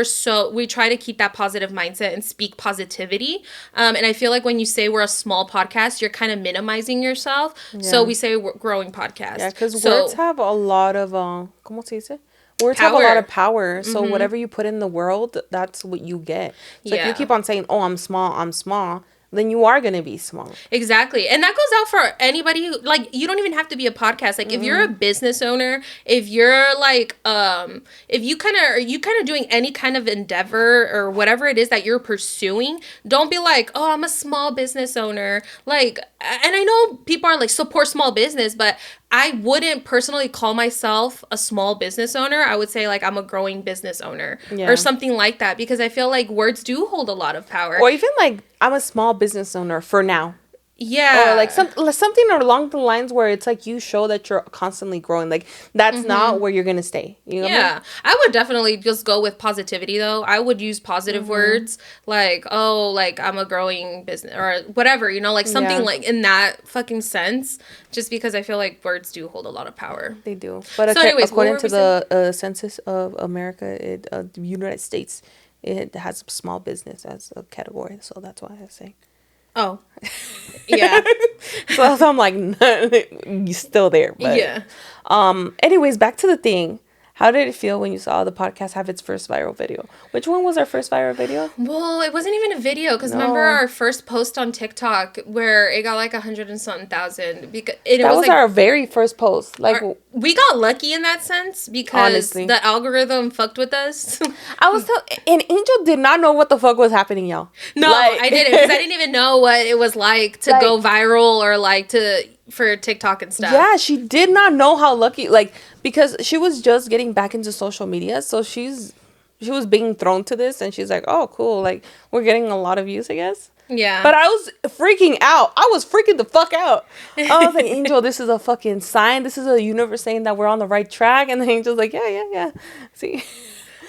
we try to keep that positive mindset and speak positivity. And I feel like when you say we're a small podcast, you're kind of minimizing yourself. So we say we're growing podcast. Yeah, because words have a lot of ¿cómo se dice? Words have a lot of power. So whatever you put in the world, that's what you get. So if you keep on saying, oh, I'm small, then you are going to be small. Exactly. And that goes out for anybody who, like, you don't even have to be a podcast. Like, if you're a business owner, if you're, like, if you kind of doing any kind of endeavor or whatever it is that you're pursuing, don't be like, oh, I'm a small business owner. Like, and I know people are like, support small business, but I wouldn't personally call myself a small business owner. I would say, like, I'm a growing business owner or something like that, because I feel like words do hold a lot of power. Or even, like, I'm a small business owner for now. Yeah. Or, like, something along the lines where it's, like, you show that you're constantly growing. Like, that's not where you're going to stay. You know what I mean? I would definitely just go with positivity, though. I would use positive words. Like, oh, like, I'm a growing business or whatever, you know? Like, something like in that fucking sense. Just because I feel like words do hold a lot of power. They do. But so anyways, according to the Census of America, the United States, it has small business as a category. So that's why I say. Oh, yeah. So I'm like, you're still there. But, yeah. Anyways, back to the thing. How did it feel when you saw the podcast have its first viral video? Which one was our first viral video? Well, it wasn't even a video, because remember our first post on TikTok where it got like 100 and something thousand. That was like, our very first post. Like, we got lucky in that sense, because honestly, the algorithm fucked with us. And Angel did not know what the fuck was happening, y'all. No, like, I didn't, because I didn't even know what it was like to go viral or like for TikTok and stuff. Yeah, she did not know how lucky, like, because she was just getting back into social media, so she was being thrown to this, and she's like, oh, cool, like, we're getting a lot of views, I guess. Yeah. But I was freaking out. I was freaking the fuck out. I was like, Angel, this is a fucking sign. This is a universe saying that we're on the right track. And the Angel's like, yeah. See?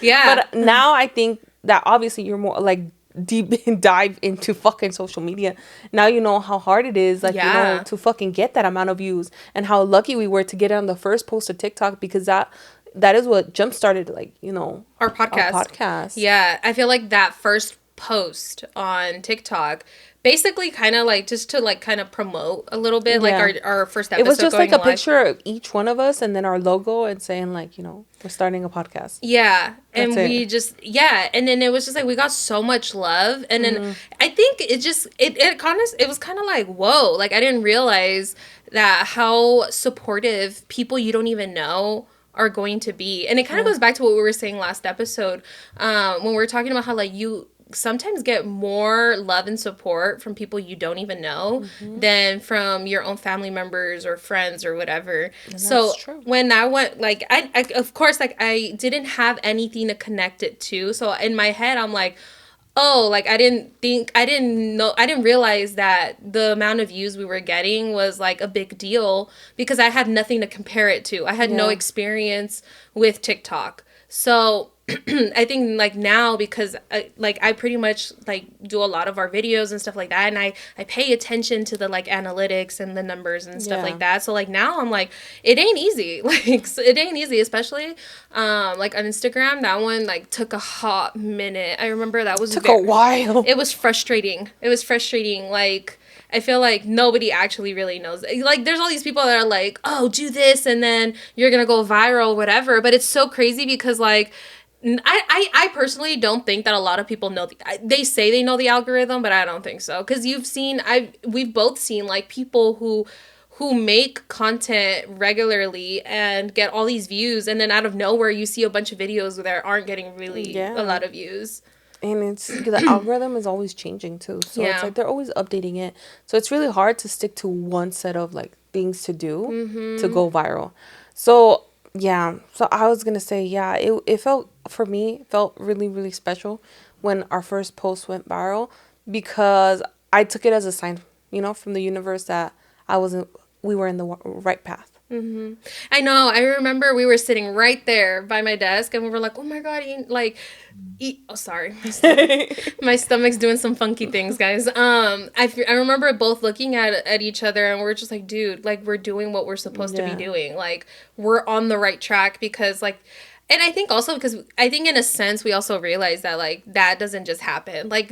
Yeah. But now I think that obviously you're more, like, deep dive into fucking social media. Now you know how hard it is, like, you know, to fucking get that amount of views, and how lucky we were to get it on the first post of TikTok, because that is what jump started, like, you know, our podcast. Yeah, I feel like that first post on TikTok basically kind of like just to like kind of promote a little bit like our first episode. It was just like a picture of each one of us and then our logo and saying, like, you know, we're starting a podcast. That's and we just and then it was just like we got so much love, and then I think it just it was kind of like, whoa, like I didn't realize that how supportive people you don't even know are going to be. And it kind of goes back to what we were saying last episode, when we were talking about how like you sometimes get more love and support from people you don't even know than from your own family members or friends or whatever. And so when I went, like, I of course, like, I didn't have anything to connect it to. So in my head, I'm like, oh, like, I didn't realize that the amount of views we were getting was like a big deal, because I had nothing to compare it to. I had no experience with TikTok. So I think like now, because I pretty much like do a lot of our videos and stuff like that, and I pay attention to the like analytics and the numbers and stuff like that. So like now I'm like, it ain't easy. Like it ain't easy, especially like on Instagram. That one like took a hot minute. I remember that was took a while. It was frustrating. Like, I feel like nobody actually really knows. Like, there's all these people that are like, oh, do this and then you're gonna go viral, whatever. But it's so crazy because like, I personally don't think that a lot of people know. They say they know the algorithm, but I don't think so. Because we've both seen like people who make content regularly and get all these views, and then out of nowhere you see a bunch of videos that aren't getting really a lot of views. And it's the algorithm is always changing too, so it's like they're always updating it. So it's really hard to stick to one set of like things to do to go viral. So yeah, so I was gonna say, yeah, it felt, for me, felt really, really special when our first post went viral, because I took it as a sign, from the universe that I wasn't we were in the right path. Mm-hmm. I know. I remember we were sitting right there by my desk, and we were like, "Oh my god!" Oh, sorry, my stomach's doing some funky things, guys. I remember both looking at each other, and we're just like, "Dude, like we're doing what we're supposed to be doing. Like we're on the right track." Because and I think also because I think in a sense we also realize that like that doesn't just happen. Like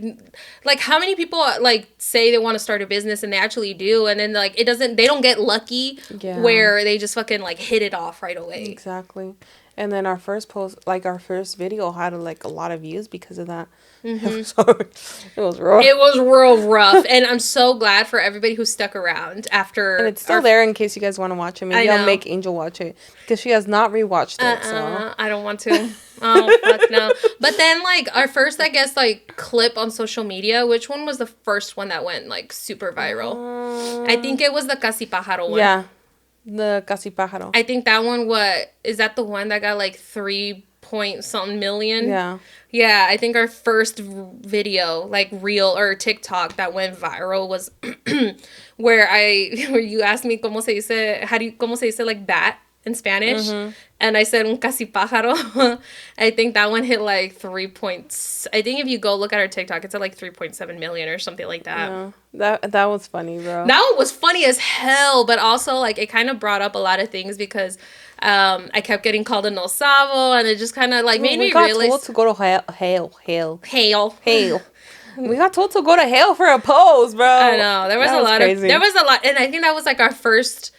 how many people like say they want to start a business and they actually do, and then like they don't get lucky where they just fucking like hit it off right away. Exactly. And then our first post, like our first video, had like a lot of views because of that. Mm-hmm. It was rough. It was real rough, and I'm so glad for everybody who stuck around after. And it's still there in case you guys want to watch it. Maybe I'll make Angel watch it because she has not rewatched it. So I don't want to. Oh fuck no! But then like our first, I guess, like clip on social media. Which one was the first one that went like super viral? I think it was the Casi Pájaro one. Yeah, the Casi Pájaro. I think that one. Is that the one that got like 3 point something million? Yeah. Yeah, I think our first video, like reel or TikTok that went viral was where you asked me cómo se dice like bat in Spanish, and I said un casi pájaro. I think that one hit like 3 points. I think if you go look at our TikTok, it's at like 3.7 million or something like that. Yeah, that was funny, bro. That one was funny as hell, but also like it kind of brought up a lot of things because I kept getting called a no sabo, and it just kind of like made me realize. We got told to go to hell. Hail. We got told to go to hell for a pose, bro. I know there was a lot, and I think that was like our first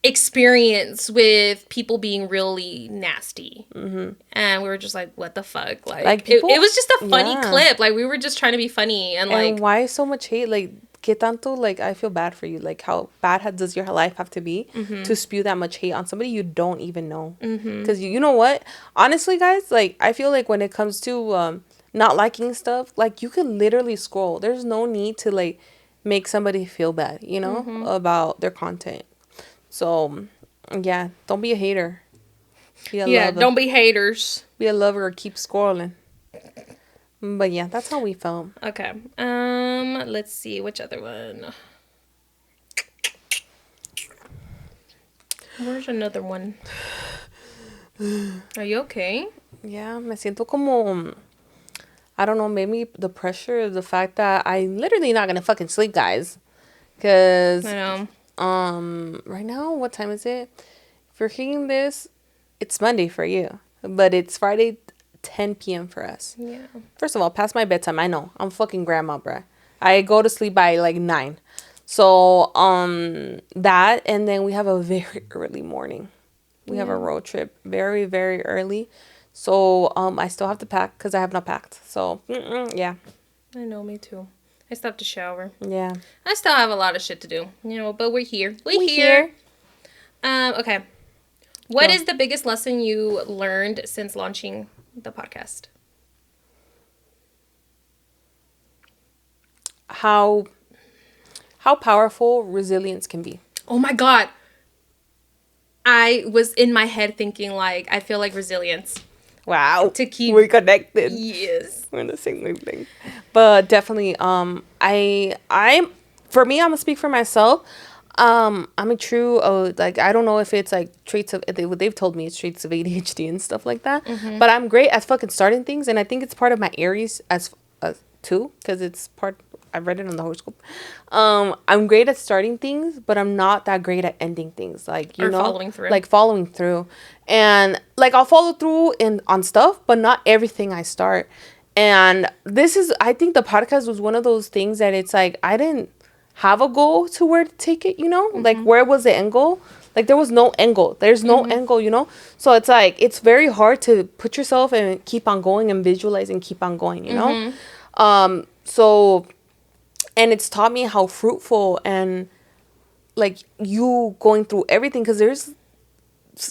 experience with people being really nasty, and we were just like, what the fuck, like people, it was just a funny clip, like we were just trying to be funny, and like why so much hate, like que tanto, like I feel bad for you, like how bad does your life have to be to spew that much hate on somebody you don't even know, because you know what, honestly guys, like I feel like when it comes to not liking stuff, like you can literally scroll, there's no need to like make somebody feel bad, about their content. So, yeah, don't be a hater. Be a lover. Don't be haters. Be a lover or keep scrolling. But yeah, that's how we felt. Okay. Let's see which other one. Where's another one? Are you okay? Yeah, me siento como, I don't know, maybe the pressure, the fact that I'm literally not gonna fucking sleep, guys. Cause I know. Right now, what time is it? If you're hearing this, it's Monday for you, but it's Friday 10 p.m. for us. Yeah. First of all, past my bedtime. I know. I'm fucking grandma, bruh. I go to sleep by like 9. So, that, and then we have a very early morning. We have a road trip very, very early. So, I still have to pack because I have not packed. So, yeah. I know, me too. I still have to shower. Yeah. I still have a lot of shit to do, but we're here. We're here. Okay. What is the biggest lesson you learned since launching the podcast? How powerful resilience can be. Oh my God. I was in my head thinking like, I feel like resilience. Wow. To keep... We're connected. Yes. We're in the same wavelength. But definitely, I'm for me, I'm gonna speak for myself. I'm a true, like, I don't know if it's like traits of, they've told me it's traits of ADHD and stuff like that. But I'm great at fucking starting things. And I think it's part of my Aries as too, because it's part, I read it on the horoscope. I'm great at starting things, but I'm not that great at ending things. Like, you know, following through. Like following through. And like I'll follow through on stuff, but not everything I start. And I think the podcast was one of those things that it's like, I didn't have a goal to where to take it, like where was the end goal? Like there was no end goal. There's no end goal, So it's like, it's very hard to put yourself and keep on going and visualize and keep on going, So, and it's taught me how fruitful and like you going through everything. Cause there's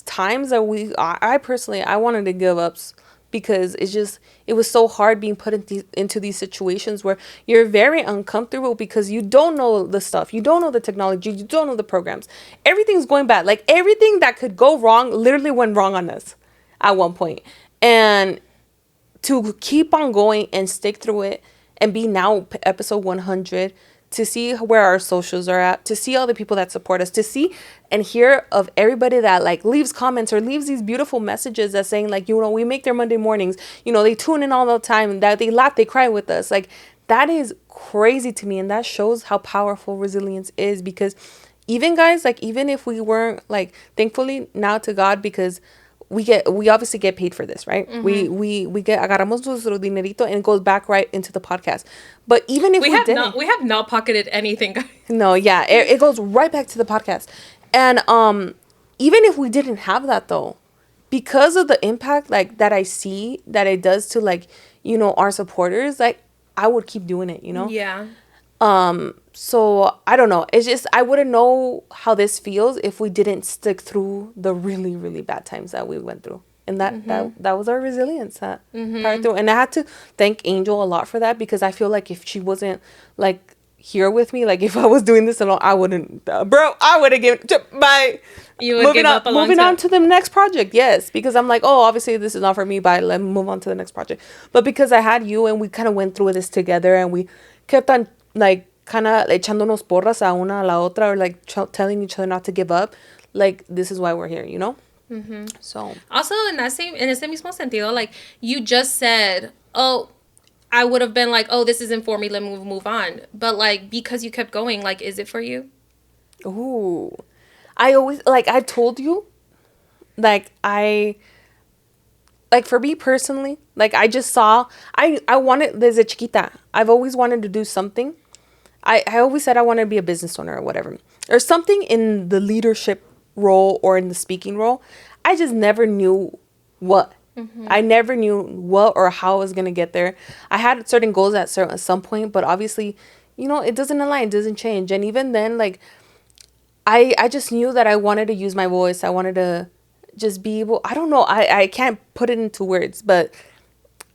times that I personally, I wanted to give up because it was so hard being put into these situations where you're very uncomfortable because you don't know the stuff, you don't know the technology, you don't know the programs. Everything's going bad. Like everything that could go wrong literally went wrong on us at one point. And to keep on going and stick through it and be now episode 100, to see where our socials are at, to see all the people that support us, to see and hear of everybody that like leaves comments or leaves these beautiful messages that saying like, you know, we make their Monday mornings, you know, they tune in all the time, that they laugh, they cry with us. Like that is crazy to me. And that shows how powerful resilience is, because even guys, like even if we weren't, like, thankfully now to God, because we obviously get paid for this, right? Mm-hmm. We get agarramos nuestro dinerito and it goes back right into the podcast. But even if we have not pocketed anything, guys. No, yeah, it goes right back to the podcast. And even if we didn't have that though, because of the impact like that I see that it does to, like, you know, our supporters, like I would keep doing it, you know? Yeah. So I don't know. It's just, I wouldn't know how this feels if we didn't stick through the really, really bad times that we went through. And that was our resilience that part through. And I had to thank Angel a lot for that, because I feel like if she wasn't like here with me, like if I was doing this alone, I wouldn't, I would have given bye. You would give up moving on to the next project. Yes, because I'm like, oh, obviously this is not for me. Bye. Let me move on to the next project. But because I had you and we kind of went through this together and we kept on like kind of echándonos porras a una a la otra, or like telling each other not to give up. Like this is why we're here, you know. Mm-hmm. So also in ese mismo sentido, like you just said, oh, I would have been like, oh, this isn't for me, let me move on. But like because you kept going, like, is it for you? Ooh, I always, like I told you, like like for me personally, like I just saw, I wanted, desde chiquita, I've always wanted to do something. I always said I wanted to be a business owner or whatever, or something in the leadership role or in the speaking role. I just never knew what. Mm-hmm. I never knew what or how I was going to get there. I had certain goals at some point, but obviously, you know, it doesn't align, it doesn't change. And even then, like, I just knew that I wanted to use my voice. I wanted to just be able, I don't know, I can't put it into words, but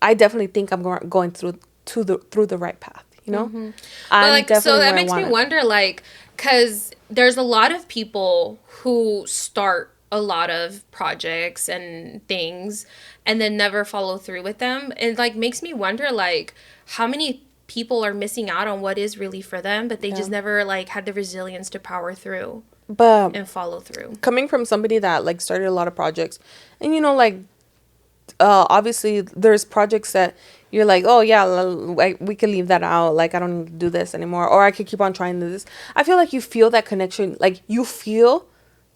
I definitely think I'm going through the right path. You know, but like, so that makes me wonder, like, because there's a lot of people who start a lot of projects and things and then never follow through with them. And like makes me wonder, like, how many people are missing out on what is really for them, but they just never like had the resilience to power through and follow through. Coming from somebody that like started a lot of projects, and you know, like obviously there's projects that you're like, oh yeah, we can leave that out, like I don't need to do this anymore, or I could keep on trying to do this. I feel like you feel that connection, like you feel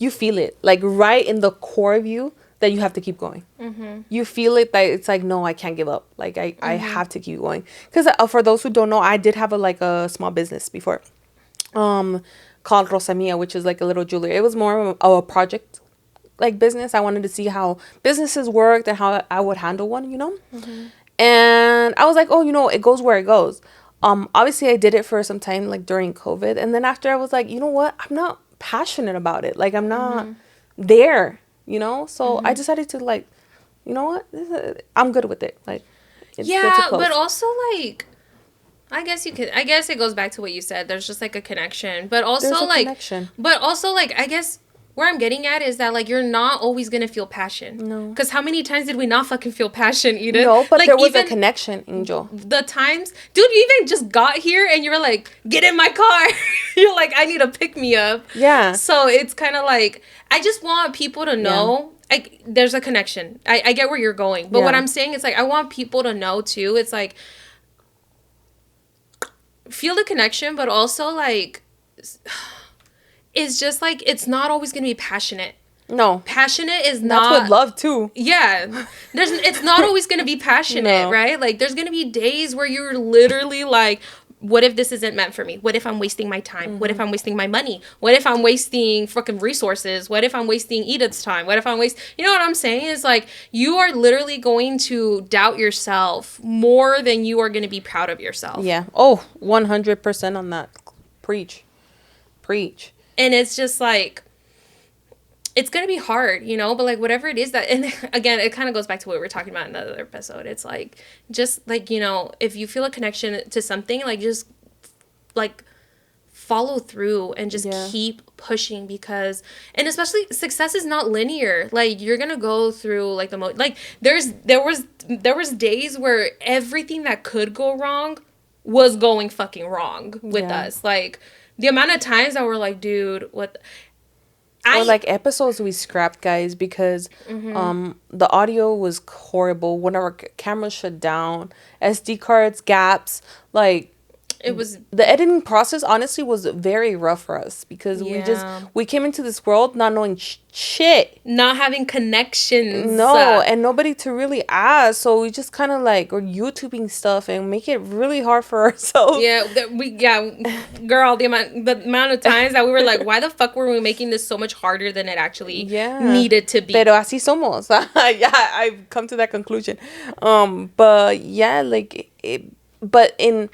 it like right in the core of you that you have to keep going. Mm-hmm. You feel it, that it's like, no, I can't give up, like I have to keep going. Because for those who don't know, I did have a small business before called Rosa Mia, which is like a little jewelry. It was more of a project like business. I wanted to see how businesses worked and how I would handle one, you know. Mm-hmm. And I was like, oh, you know, it goes where it goes. Obviously I did it for some time, like during COVID, and then after I was like, you know what, I'm not passionate about it, like I'm not there, you know. So I decided to, like, you know what, I'm good with it, like it's good to close. But also, like, I guess it goes back to what you said, there's just like a connection, but also like I guess where I'm getting at is that, like, you're not always going to feel passion. No. Because how many times did we not fucking feel passion, Edith? No, but like, there was a connection, Angel. The times... Dude, you even just got here and you were like, get in my car. You're like, I need to pick me up. Yeah. So it's kind of like, I just want people to know... Yeah. There's a connection. I get where you're going. But what I'm saying is, like, I want people to know, too. It's like... Feel the connection, but also, like... It's just like, it's not always going to be passionate. No. Passionate is not... That's with love, too. Yeah. It's not always going to be passionate, right? Like, there's going to be days where you're literally like, what if this isn't meant for me? What if I'm wasting my time? Mm-hmm. What if I'm wasting my money? What if I'm wasting fucking resources? What if I'm wasting Edith's time? What if I'm You know what I'm saying? Is like, you are literally going to doubt yourself more than you are going to be proud of yourself. Yeah. Oh, 100% on that. Preach. And it's just like, it's gonna be hard, you know, but like whatever it is that, and again, it kind of goes back to what we were talking about in the other episode. It's like, just like, you know, if you feel a connection to something, like just like follow through and just keep pushing, because, and especially success is not linear. Like you're gonna go through like like there was days where everything that could go wrong was going fucking wrong with us. Like the amount of times that we're like, dude, what. Or like episodes we scrapped, guys, because the audio was horrible. When our cameras shut down, SD cards, gaps, like it was, the editing process honestly was very rough for us, because we came into this world not knowing shit, not having connections, and nobody to really ask, so we just kind of like were YouTubing stuff and make it really hard for ourselves. Girl, the amount of times that we were like, why the fuck were we making this so much harder than it actually needed to be? Pero así somos. I've come to that conclusion. But yeah, like but in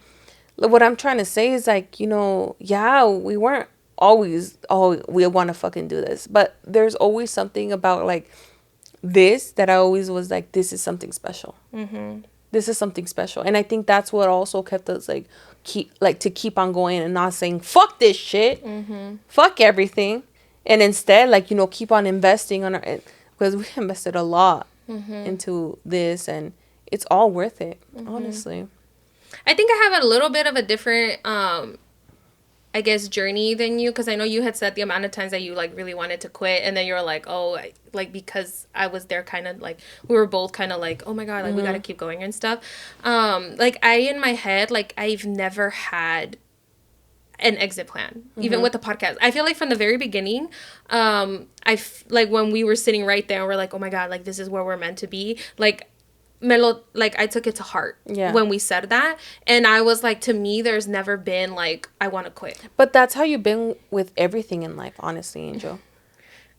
what I'm trying to say is, like, you know, we weren't always, we want to fucking do this. But there's always something about, like, this that I always was like, this is something special. Mm-hmm. This is something special. And I think that's what also kept us, like, keep on going and not saying, fuck this shit. Mm-hmm. Fuck everything. And instead, like, you know, keep on investing on because we invested a lot into this, and it's all worth it, honestly. I think I have a little bit of a different, I guess, journey than you, because I know you had said the amount of times that you, like, really wanted to quit, and then you were like, like, because I was there, kind of, like, we were both kind of like, oh my God, like, we gotta keep going and stuff. Like, in my head, like, I've never had an exit plan, even with the podcast. I feel like from the very beginning, like, when we were sitting right there, and we're like, oh my God, like, this is where we're meant to be, like, I took it to heart when we said that, and I was like, to me, there's never been like, I want to quit. But that's how you've been with everything in life, honestly, Angel.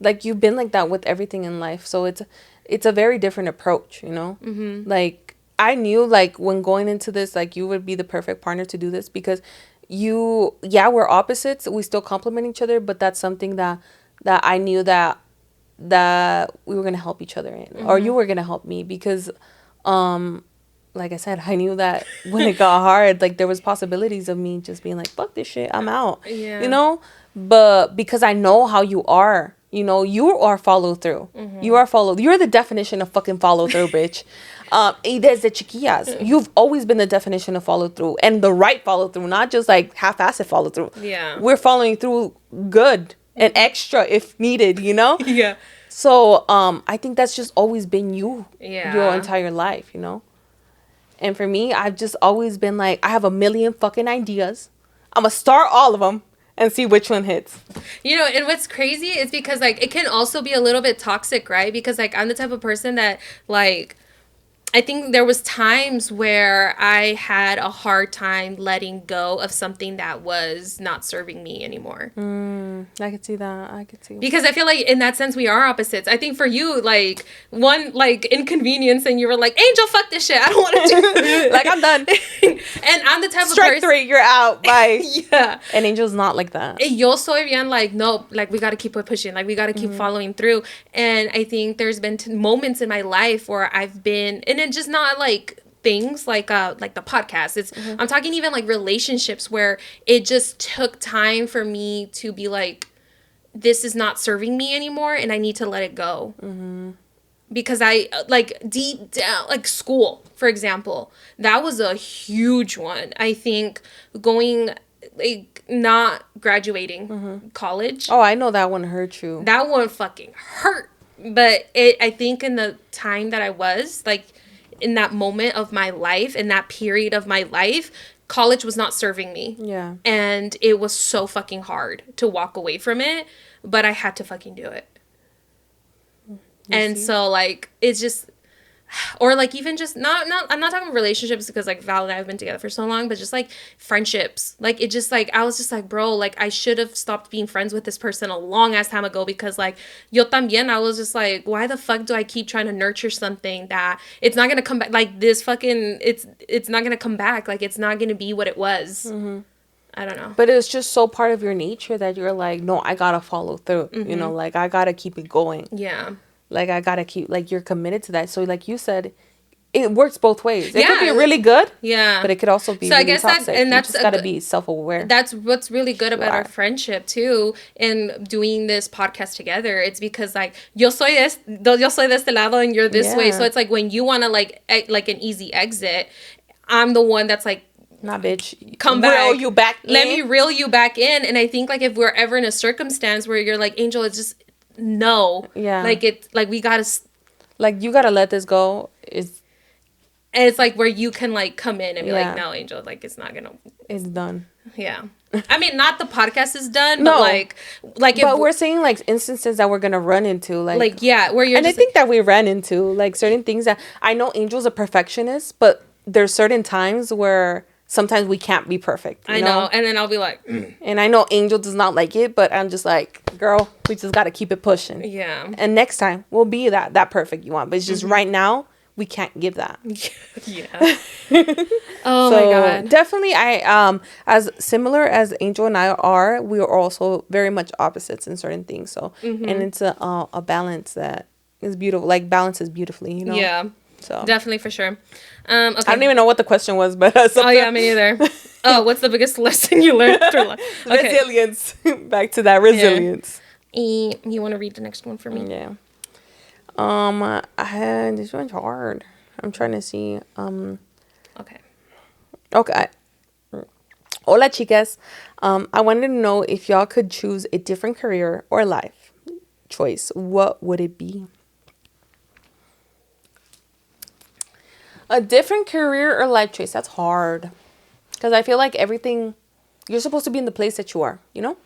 Like, you've been like that with everything in life, so it's a very different approach, you know. Like, I knew, like, when going into this, like, you would be the perfect partner to do this, because we're opposites, we still complement each other, but that's something that I knew that we were gonna help each other in, or you were gonna help me, because like I said, I knew that when it got hard, like, there was possibilities of me just being like, fuck this shit, I'm out. You know? But because I know how you are, you know, you are follow through. You're the definition of fucking follow through, bitch. Desde chiquillas, you've always been the definition of follow through, and the right follow through, not just like half-assed follow through. We're following through good and extra if needed, you know? So, I think that's just always been you your entire life, you know? And for me, I've just always been like, I have a million fucking ideas. I'm going to start all of them and see which one hits. You know, and what's crazy is because, like, it can also be a little bit toxic, right? Because, like, I'm the type of person that, like, I think there was times where I had a hard time letting go of something that was not serving me anymore. I could see that. Because I feel like in that sense we are opposites. I think for you, like, one, like, inconvenience, and you were like, Angel, fuck this shit, I don't want to do it. Like, I'm done. And I'm the type of person. Strike 3, you're out. Bye. And Angel's not like that. Yo soy bien like, no, like, we got to keep pushing. Like, we got to keep following through. And I think there's been moments in my life where I've been, and it's just not like things like the podcast. It's I'm talking even like relationships where it just took time for me to be like, this is not serving me anymore, and I need to let it go. Because I, like, deep down, like, school, for example, that was a huge one. I think going, like, not graduating college. Oh, I know that one hurt you. That one fucking hurt. But I think in the time that I was, like, in that moment of my life, in that period of my life, college was not serving me. And it was so fucking hard to walk away from it, but I had to fucking do it. So, like, it's just, or, like, even just not I'm not talking relationships, because, like, Val and I have been together for so long, but just, like, friendships. Like, it just, like, I was just like, bro, like, I should have stopped being friends with this person a long ass time ago, because, like, yo también, I was just like, why the fuck do I keep trying to nurture something that it's not gonna come back? Like, this fucking, it's not gonna come back. Like, it's not gonna be what it was. I don't know. But it's just so part of your nature that you're like, no, I gotta follow through. You know, like I gotta keep it going. Yeah. Like I gotta keep, like you're committed to that. So like you said, it works both ways. It could be really good. Yeah. But it could also be so really I guess toxic. that, and that's you just gotta be self-aware. That's what's really good about our friendship too, in doing this podcast together. It's because like yo soy de este lado and you're this way. So it's like when you want to like an easy exit, I'm the one that's like, nah, bitch, come back, reel you back in. Let me reel you back in. And I think like if we're ever in a circumstance where you're like, Angel, it's just no, like it's like we gotta, like you gotta let this go. And it's like where you can like come in and be like, no, Angel, like it's not gonna. It's done. Yeah. I mean, not the podcast is done, but like but if we're saying like instances that we're gonna run into, like yeah, where you're. And I think that we ran into like certain things that I know Angel's a perfectionist, but there's certain times where sometimes we can't be perfect. I know, and then I'll be like, and I know Angel does not like it, but I'm just like, girl, we just gotta keep it pushing. Yeah. And next time we'll be that perfect you want, but it's just right now. We can't give that. Yeah. Oh my God. Definitely, I as similar as Angel and I are, we are also very much opposites in certain things. So, and it's a balance that is beautiful. Like balances beautifully, you know. Yeah. So definitely for sure. Okay. I don't even know what the question was, but oh yeah, me neither. Oh, what's the biggest lesson you learned through life? Okay. Resilience. Back to that resilience. Yeah. You want to read the next one for me? Yeah. This one's hard. I'm trying to see. Okay. Hola, chicas. I wanted to know if y'all could choose a different career or life choice. What would it be? A different career or life choice. That's hard. Because I feel like everything, you're supposed to be in the place that you are, you know?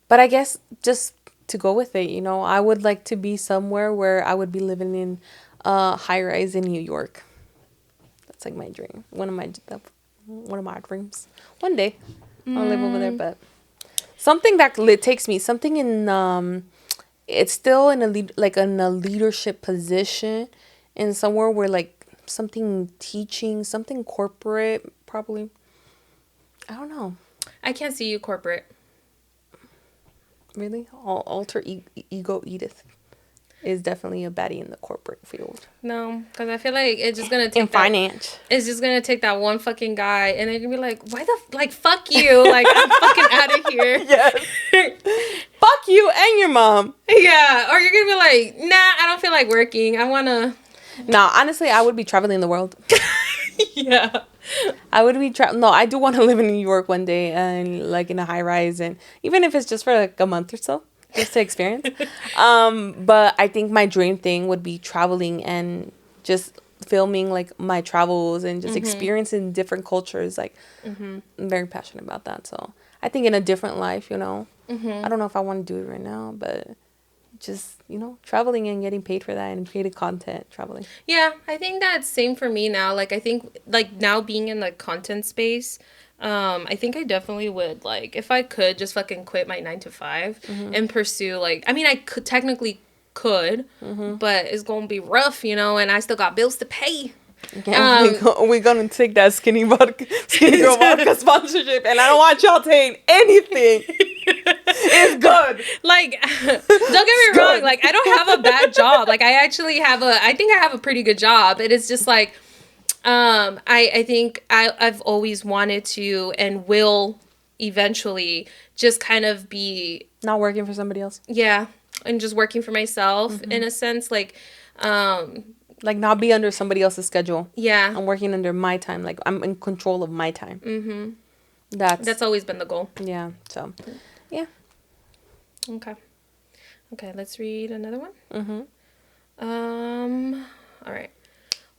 But I guess just to go with it, you know, I would like to be somewhere where I would be living in a high rise in New York. That's like my dream. One of my dreams. One day I'll live over there, but something that takes me, something in it's still in a leadership position, and somewhere where like something teaching, something corporate, probably. I don't know. I can't see you corporate. Really? Alter ego Edith is definitely a baddie in the corporate field. No, because I feel like it's just gonna take finance. It's just gonna take that one fucking guy, and they're gonna be like, "Why fuck you? Like, I'm fucking out of here." Yes. Fuck you and your mom. Yeah, or you're gonna be like, "Nah, I don't feel like working. I wanna." No, honestly, I would be traveling the world. Yeah. I would be no, I do want to live in New York one day and like in a high rise, and even if it's just for like a month or so, just to experience. But I think my dream thing would be traveling and just filming like my travels and just experiencing different cultures. Like I'm very passionate about that. So I think in a different life, you know, I don't know if I want to do it right now, but just, you know, traveling and getting paid for that and creating content, traveling. Yeah, I think that's same for me now. Like, I think, like, now being in the content space, I think I definitely would, like, if I could just fucking quit my 9 to 5 and pursue, like, I mean, I could technically could, but it's gonna be rough, you know, and I still got bills to pay. Yeah, we're gonna take that skinny girl vodka sponsorship, and I don't want y'all saying anything. It's good. Like, don't get me wrong. Like, I don't have a bad job. Like, I actually I think I have a pretty good job. It is just like, I think I've always wanted to and will eventually just kind of be not working for somebody else. Yeah, and just working for myself in a sense, like not be under somebody else's schedule. Yeah, I'm working under my time. Like, I'm in control of my time. That's always been the goal. Yeah. So, yeah. Okay, let's read another one. All right.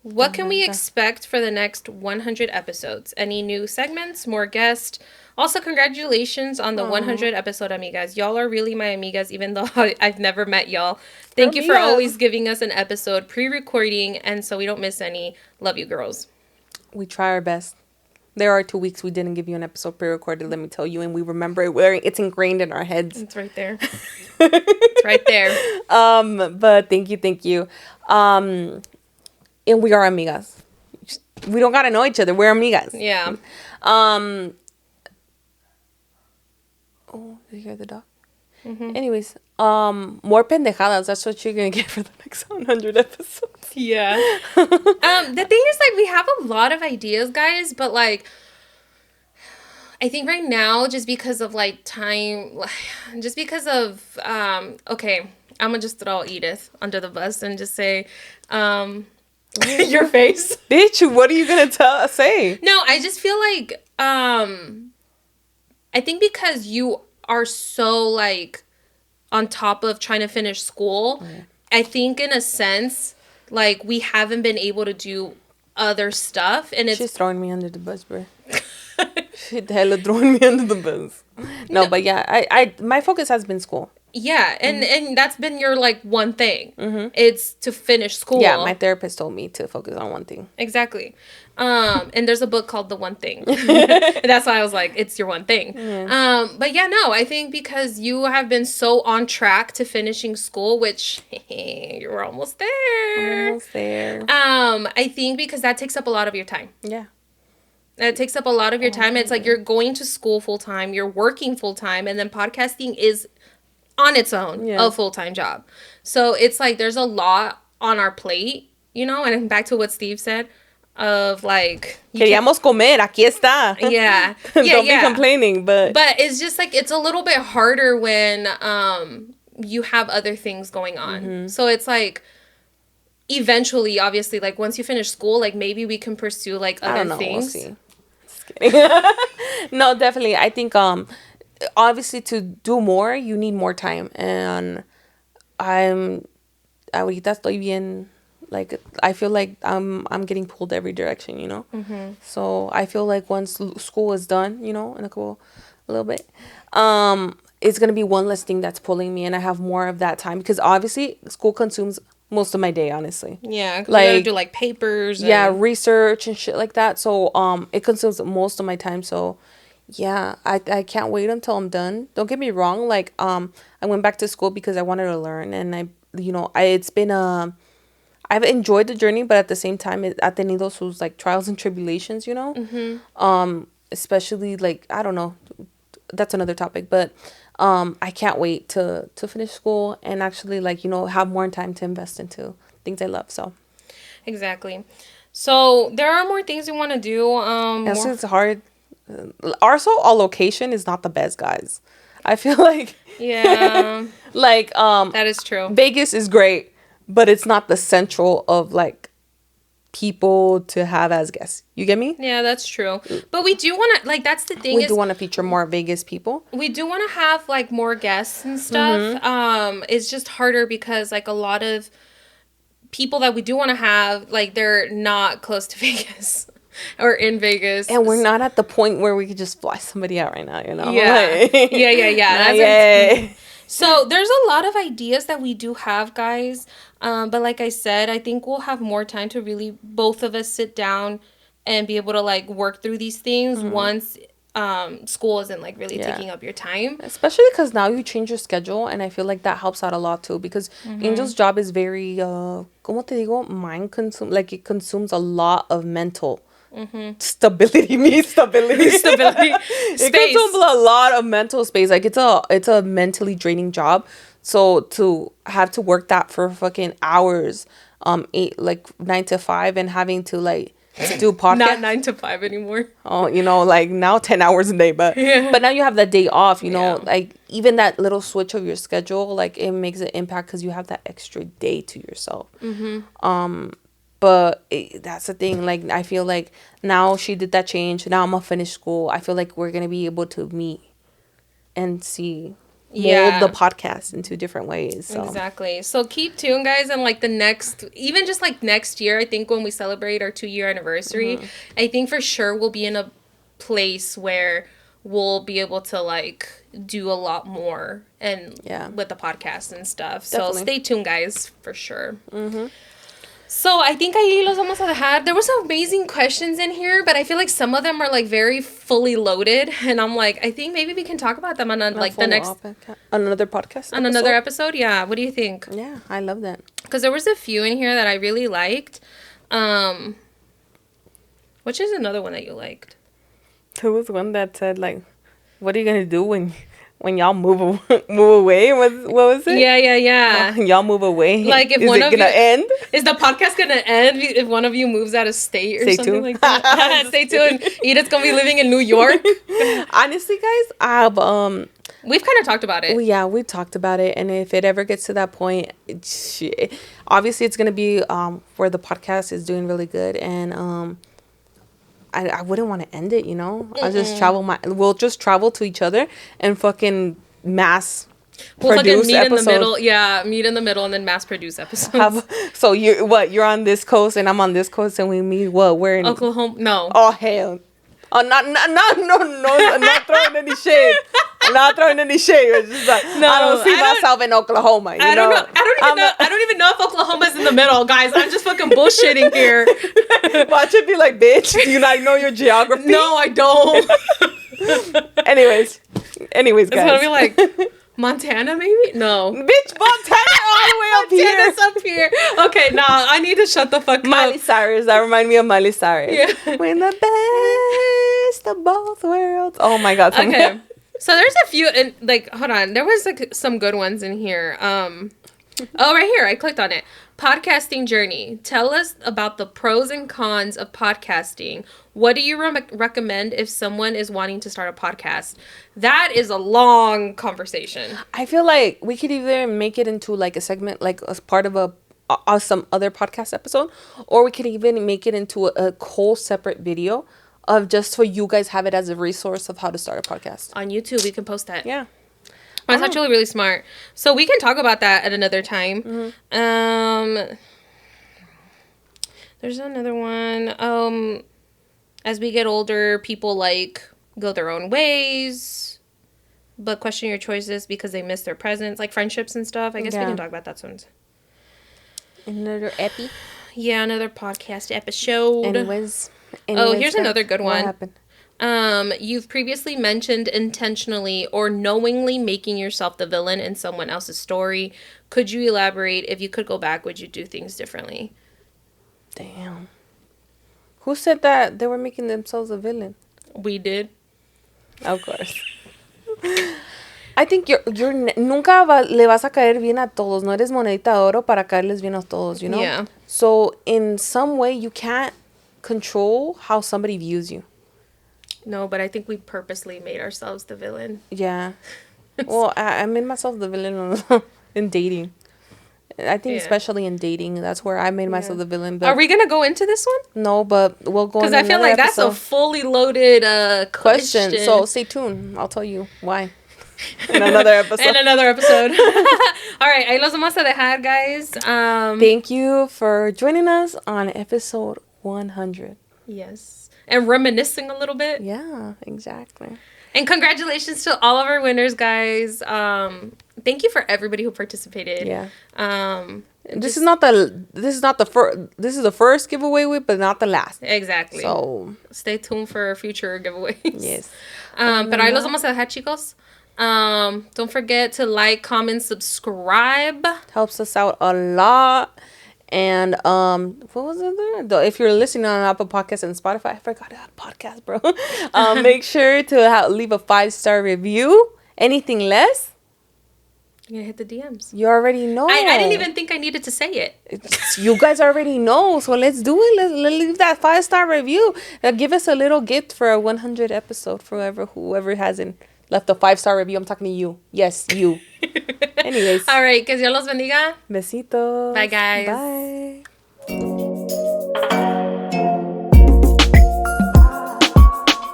What can we expect for the next 100 episodes? Any new segments, more guests? Also, congratulations on the 100 episode, amigas. Y'all are really my amigas, even though I've never met y'all. Thank you for always giving us an episode pre-recording, and so we don't miss any. Love you, girls. We try our best. There are 2 weeks we didn't give you an episode pre-recorded, let me tell you, and we remember it. It's ingrained in our heads. It's right there. It's right there. But thank you. And we are amigas. we don't gotta know each other. We're amigas. Yeah. Oh, did you hear the dog? Mm-hmm. Anyways, more pendejadas. That's what you're gonna get for the next 100 episodes. Yeah. The thing is, like, we have a lot of ideas, guys, but, like, I think right now, just because of, like, time, just because of, okay, I'm gonna just throw Edith under the bus and just say, your face. Bitch, what are you gonna say? No, I just feel like, I think because you are so, like, on top of trying to finish school, I think in a sense, like, we haven't been able to do other stuff, and it's... She's throwing me under the bus, bro. She's hella throwing me under the bus. No, but yeah, I my focus has been school. Yeah, and that's been your, like, one thing. It's to finish school. Yeah, my therapist told me to focus on one thing. Exactly. And there's a book called The One Thing. And that's why I was like, it's your one thing. Yeah. But yeah, no, I think because you have been so on track to finishing school, which you're almost there. Almost there. I think because that takes up a lot of your time. Yeah. It takes up a lot of your time. It's like you're going to school full time, you're working full time, and then podcasting is on its own a full-time job. So it's like there's a lot on our plate, you know, and back to what Steve said of like queríamos comer, aquí está. Yeah. Don't be complaining, but it's just like it's a little bit harder when you have other things going on. So it's like eventually, obviously, like once you finish school, like maybe we can pursue like other things. We'll see. Just kidding. No, definitely. I think obviously to do more you need more time, and ahorita estoy bien, like I feel like I'm getting pulled every direction, you know. So I feel like once school is done, you know, in a little bit, it's gonna be one less thing that's pulling me, and I have more of that time because obviously school consumes most of my day, honestly. Yeah, like you gotta do like papers. And research and shit like that. So it consumes most of my time. So yeah, I can't wait until I'm done. Don't get me wrong. Like, I went back to school because I wanted to learn, and it's been I've enjoyed the journey, but at the same time, ha tenido sus like trials and tribulations, you know. Especially like I don't know, that's another topic, but I can't wait to finish school and actually like have more time to invest into things I love. So exactly. So there are more things we want to do. It's hard. Also, our location is not the best, guys. I feel like like that is true. Vegas is great, but it's not the central of like people to have as guests. You get me? Yeah, that's true. But we do want to like that's the thing. We do want to feature more Vegas people. We do want to have like more guests and stuff. It's just harder because like a lot of people that we do want to have, like they're not close to Vegas. Or in Vegas. And we're not at the point where we could just fly somebody out right now, you know? Yeah. Like, yeah. So there's a lot of ideas that we do have, guys. But like I said, I think we'll have more time to really both of us sit down and be able to like work through these things once school isn't like really taking up your time. Especially because now you change your schedule, and I feel like that helps out a lot too, because Angel's job is very como te digo, mind consume, like it consumes a lot of mental stability. It consumes a lot of mental space. Like it's a mentally draining job. So to have to work that for fucking hours, 9 to 5, and having to like do podcast. Not 9 to 5 anymore. Oh, like now 10 hours a day, but now you have that day off. You know, like even that little switch of your schedule, like it makes an impact because you have that extra day to yourself. But that's the thing. Like, I feel like now she did that change. Now I'm going to finish school. I feel like we're going to be able to meet and mold the podcast into different ways. So. Exactly. So keep tuned, guys. And like even just like next year, I think when we celebrate our 2-year anniversary, I think for sure we'll be in a place where we'll be able to like do a lot more and with the podcast and stuff. Definitely. So stay tuned, guys, for sure. So I think ahí los vamos a dejar. There were some amazing questions in here, but I feel like some of them are like very fully loaded, and I'm like, I think maybe we can talk about them on like the next another podcast on another episode. Yeah, what do you think? Yeah, I love that, because there was a few in here that I really liked. Which is another one that you liked? There was one that said, like, what are you going to do when y'all move away? What was it? Yeah. Y'all move away. Like, if is one it of gonna you... end? Is the podcast going to end if one of you moves out of state or Stay something tuned. like that? Stay tuned. Edith's going to be living in New York. Honestly, guys, I've We've kind of talked about it. Well, yeah, we talked about it, and if it ever gets to that point, obviously it's gonna be where the podcast is doing really good, and I wouldn't want to end it, you know. We'll just travel to each other and fucking We'll produce fucking meet episodes. in the middle. Yeah, meet in the middle and then mass produce episodes. So you're on this coast and I'm on this coast and we meet we're in Oklahoma. No. Oh hell. Oh, not throwing any shade. Not throwing any shade. It's just like, I don't see myself in Oklahoma. I don't know. I don't even know if Oklahoma's in the middle, guys. I'm just fucking bullshitting here. Watch it be like, bitch. Do you not know your geography? No, I don't. Anyways, guys. It's gonna be like Montana, maybe? No. Bitch, Montana all the way up here. Montana's up here. Okay, nah, I need to shut the fuck up. Miley Cyrus. That remind me of Miley Cyrus. Yeah. We're the best of both worlds. Oh my God. Okay. So there's a few, and like, hold on. There was like some good ones in here. Oh, right here. I clicked on it. Podcasting journey. Tell us about the pros and cons of podcasting. What do you recommend if someone is wanting to start a podcast? That is a long conversation. I feel like we could either make it into like a segment, like as part of some other podcast episode, or we could even make it into a whole separate video of just for you guys have it as a resource of how to start a podcast. On YouTube, we can post that. Yeah. That's actually really smart. So we can talk about that at another time. Mm-hmm. There's another one. As we get older, people like go their own ways, but question your choices because they miss their presence, like friendships and stuff. I guess we can talk about that soon. Another epi. Yeah, another podcast episode. Anyways, here's another good one. What happened? You've previously mentioned intentionally or knowingly making yourself the villain in someone else's story. Could you elaborate? If you could go back, would you do things differently? Damn. Who said that they were making themselves a villain? We did. Of course. I think nunca le vas a caer bien a todos. No eres monedita de oro para caerles bien a todos, you know? Yeah. So in some way, you can't control how somebody views you. No, but I think we purposely made ourselves the villain. Yeah. Well, I made myself the villain in dating. I think especially in dating, that's where I made myself the villain. But are we going to go into this one? No, but we'll go into because I feel like that's a fully loaded question. So stay tuned. I'll tell you why. In another episode. All right. Ahí los vamos a dejar, guys. Thank you for joining us on episode 100. Yes. And reminiscing a little bit. Yeah, exactly. And congratulations to all of our winners, guys. Thank you for everybody who participated. Yeah. This is the first giveaway but not the last. Exactly. So stay tuned for future giveaways. Yes. Pero ahí los vamos a dejar, chicos. Don't forget to like, comment, subscribe. Helps us out a lot. And what was it there? If you're listening on Apple Podcasts and Spotify, I forgot about podcast, bro. Make sure to leave a 5-star review. Anything less, you're gonna hit the DMs. You already know. I didn't even think I needed to say it. You guys already know, so let's do it. Let's leave that 5-star review. Give us a little gift for a 100 episode for whoever hasn't left a 5-star review. I'm talking to you. Yes, you. Anyways. All right. Que Dios los bendiga. Besitos. Bye, guys. Bye.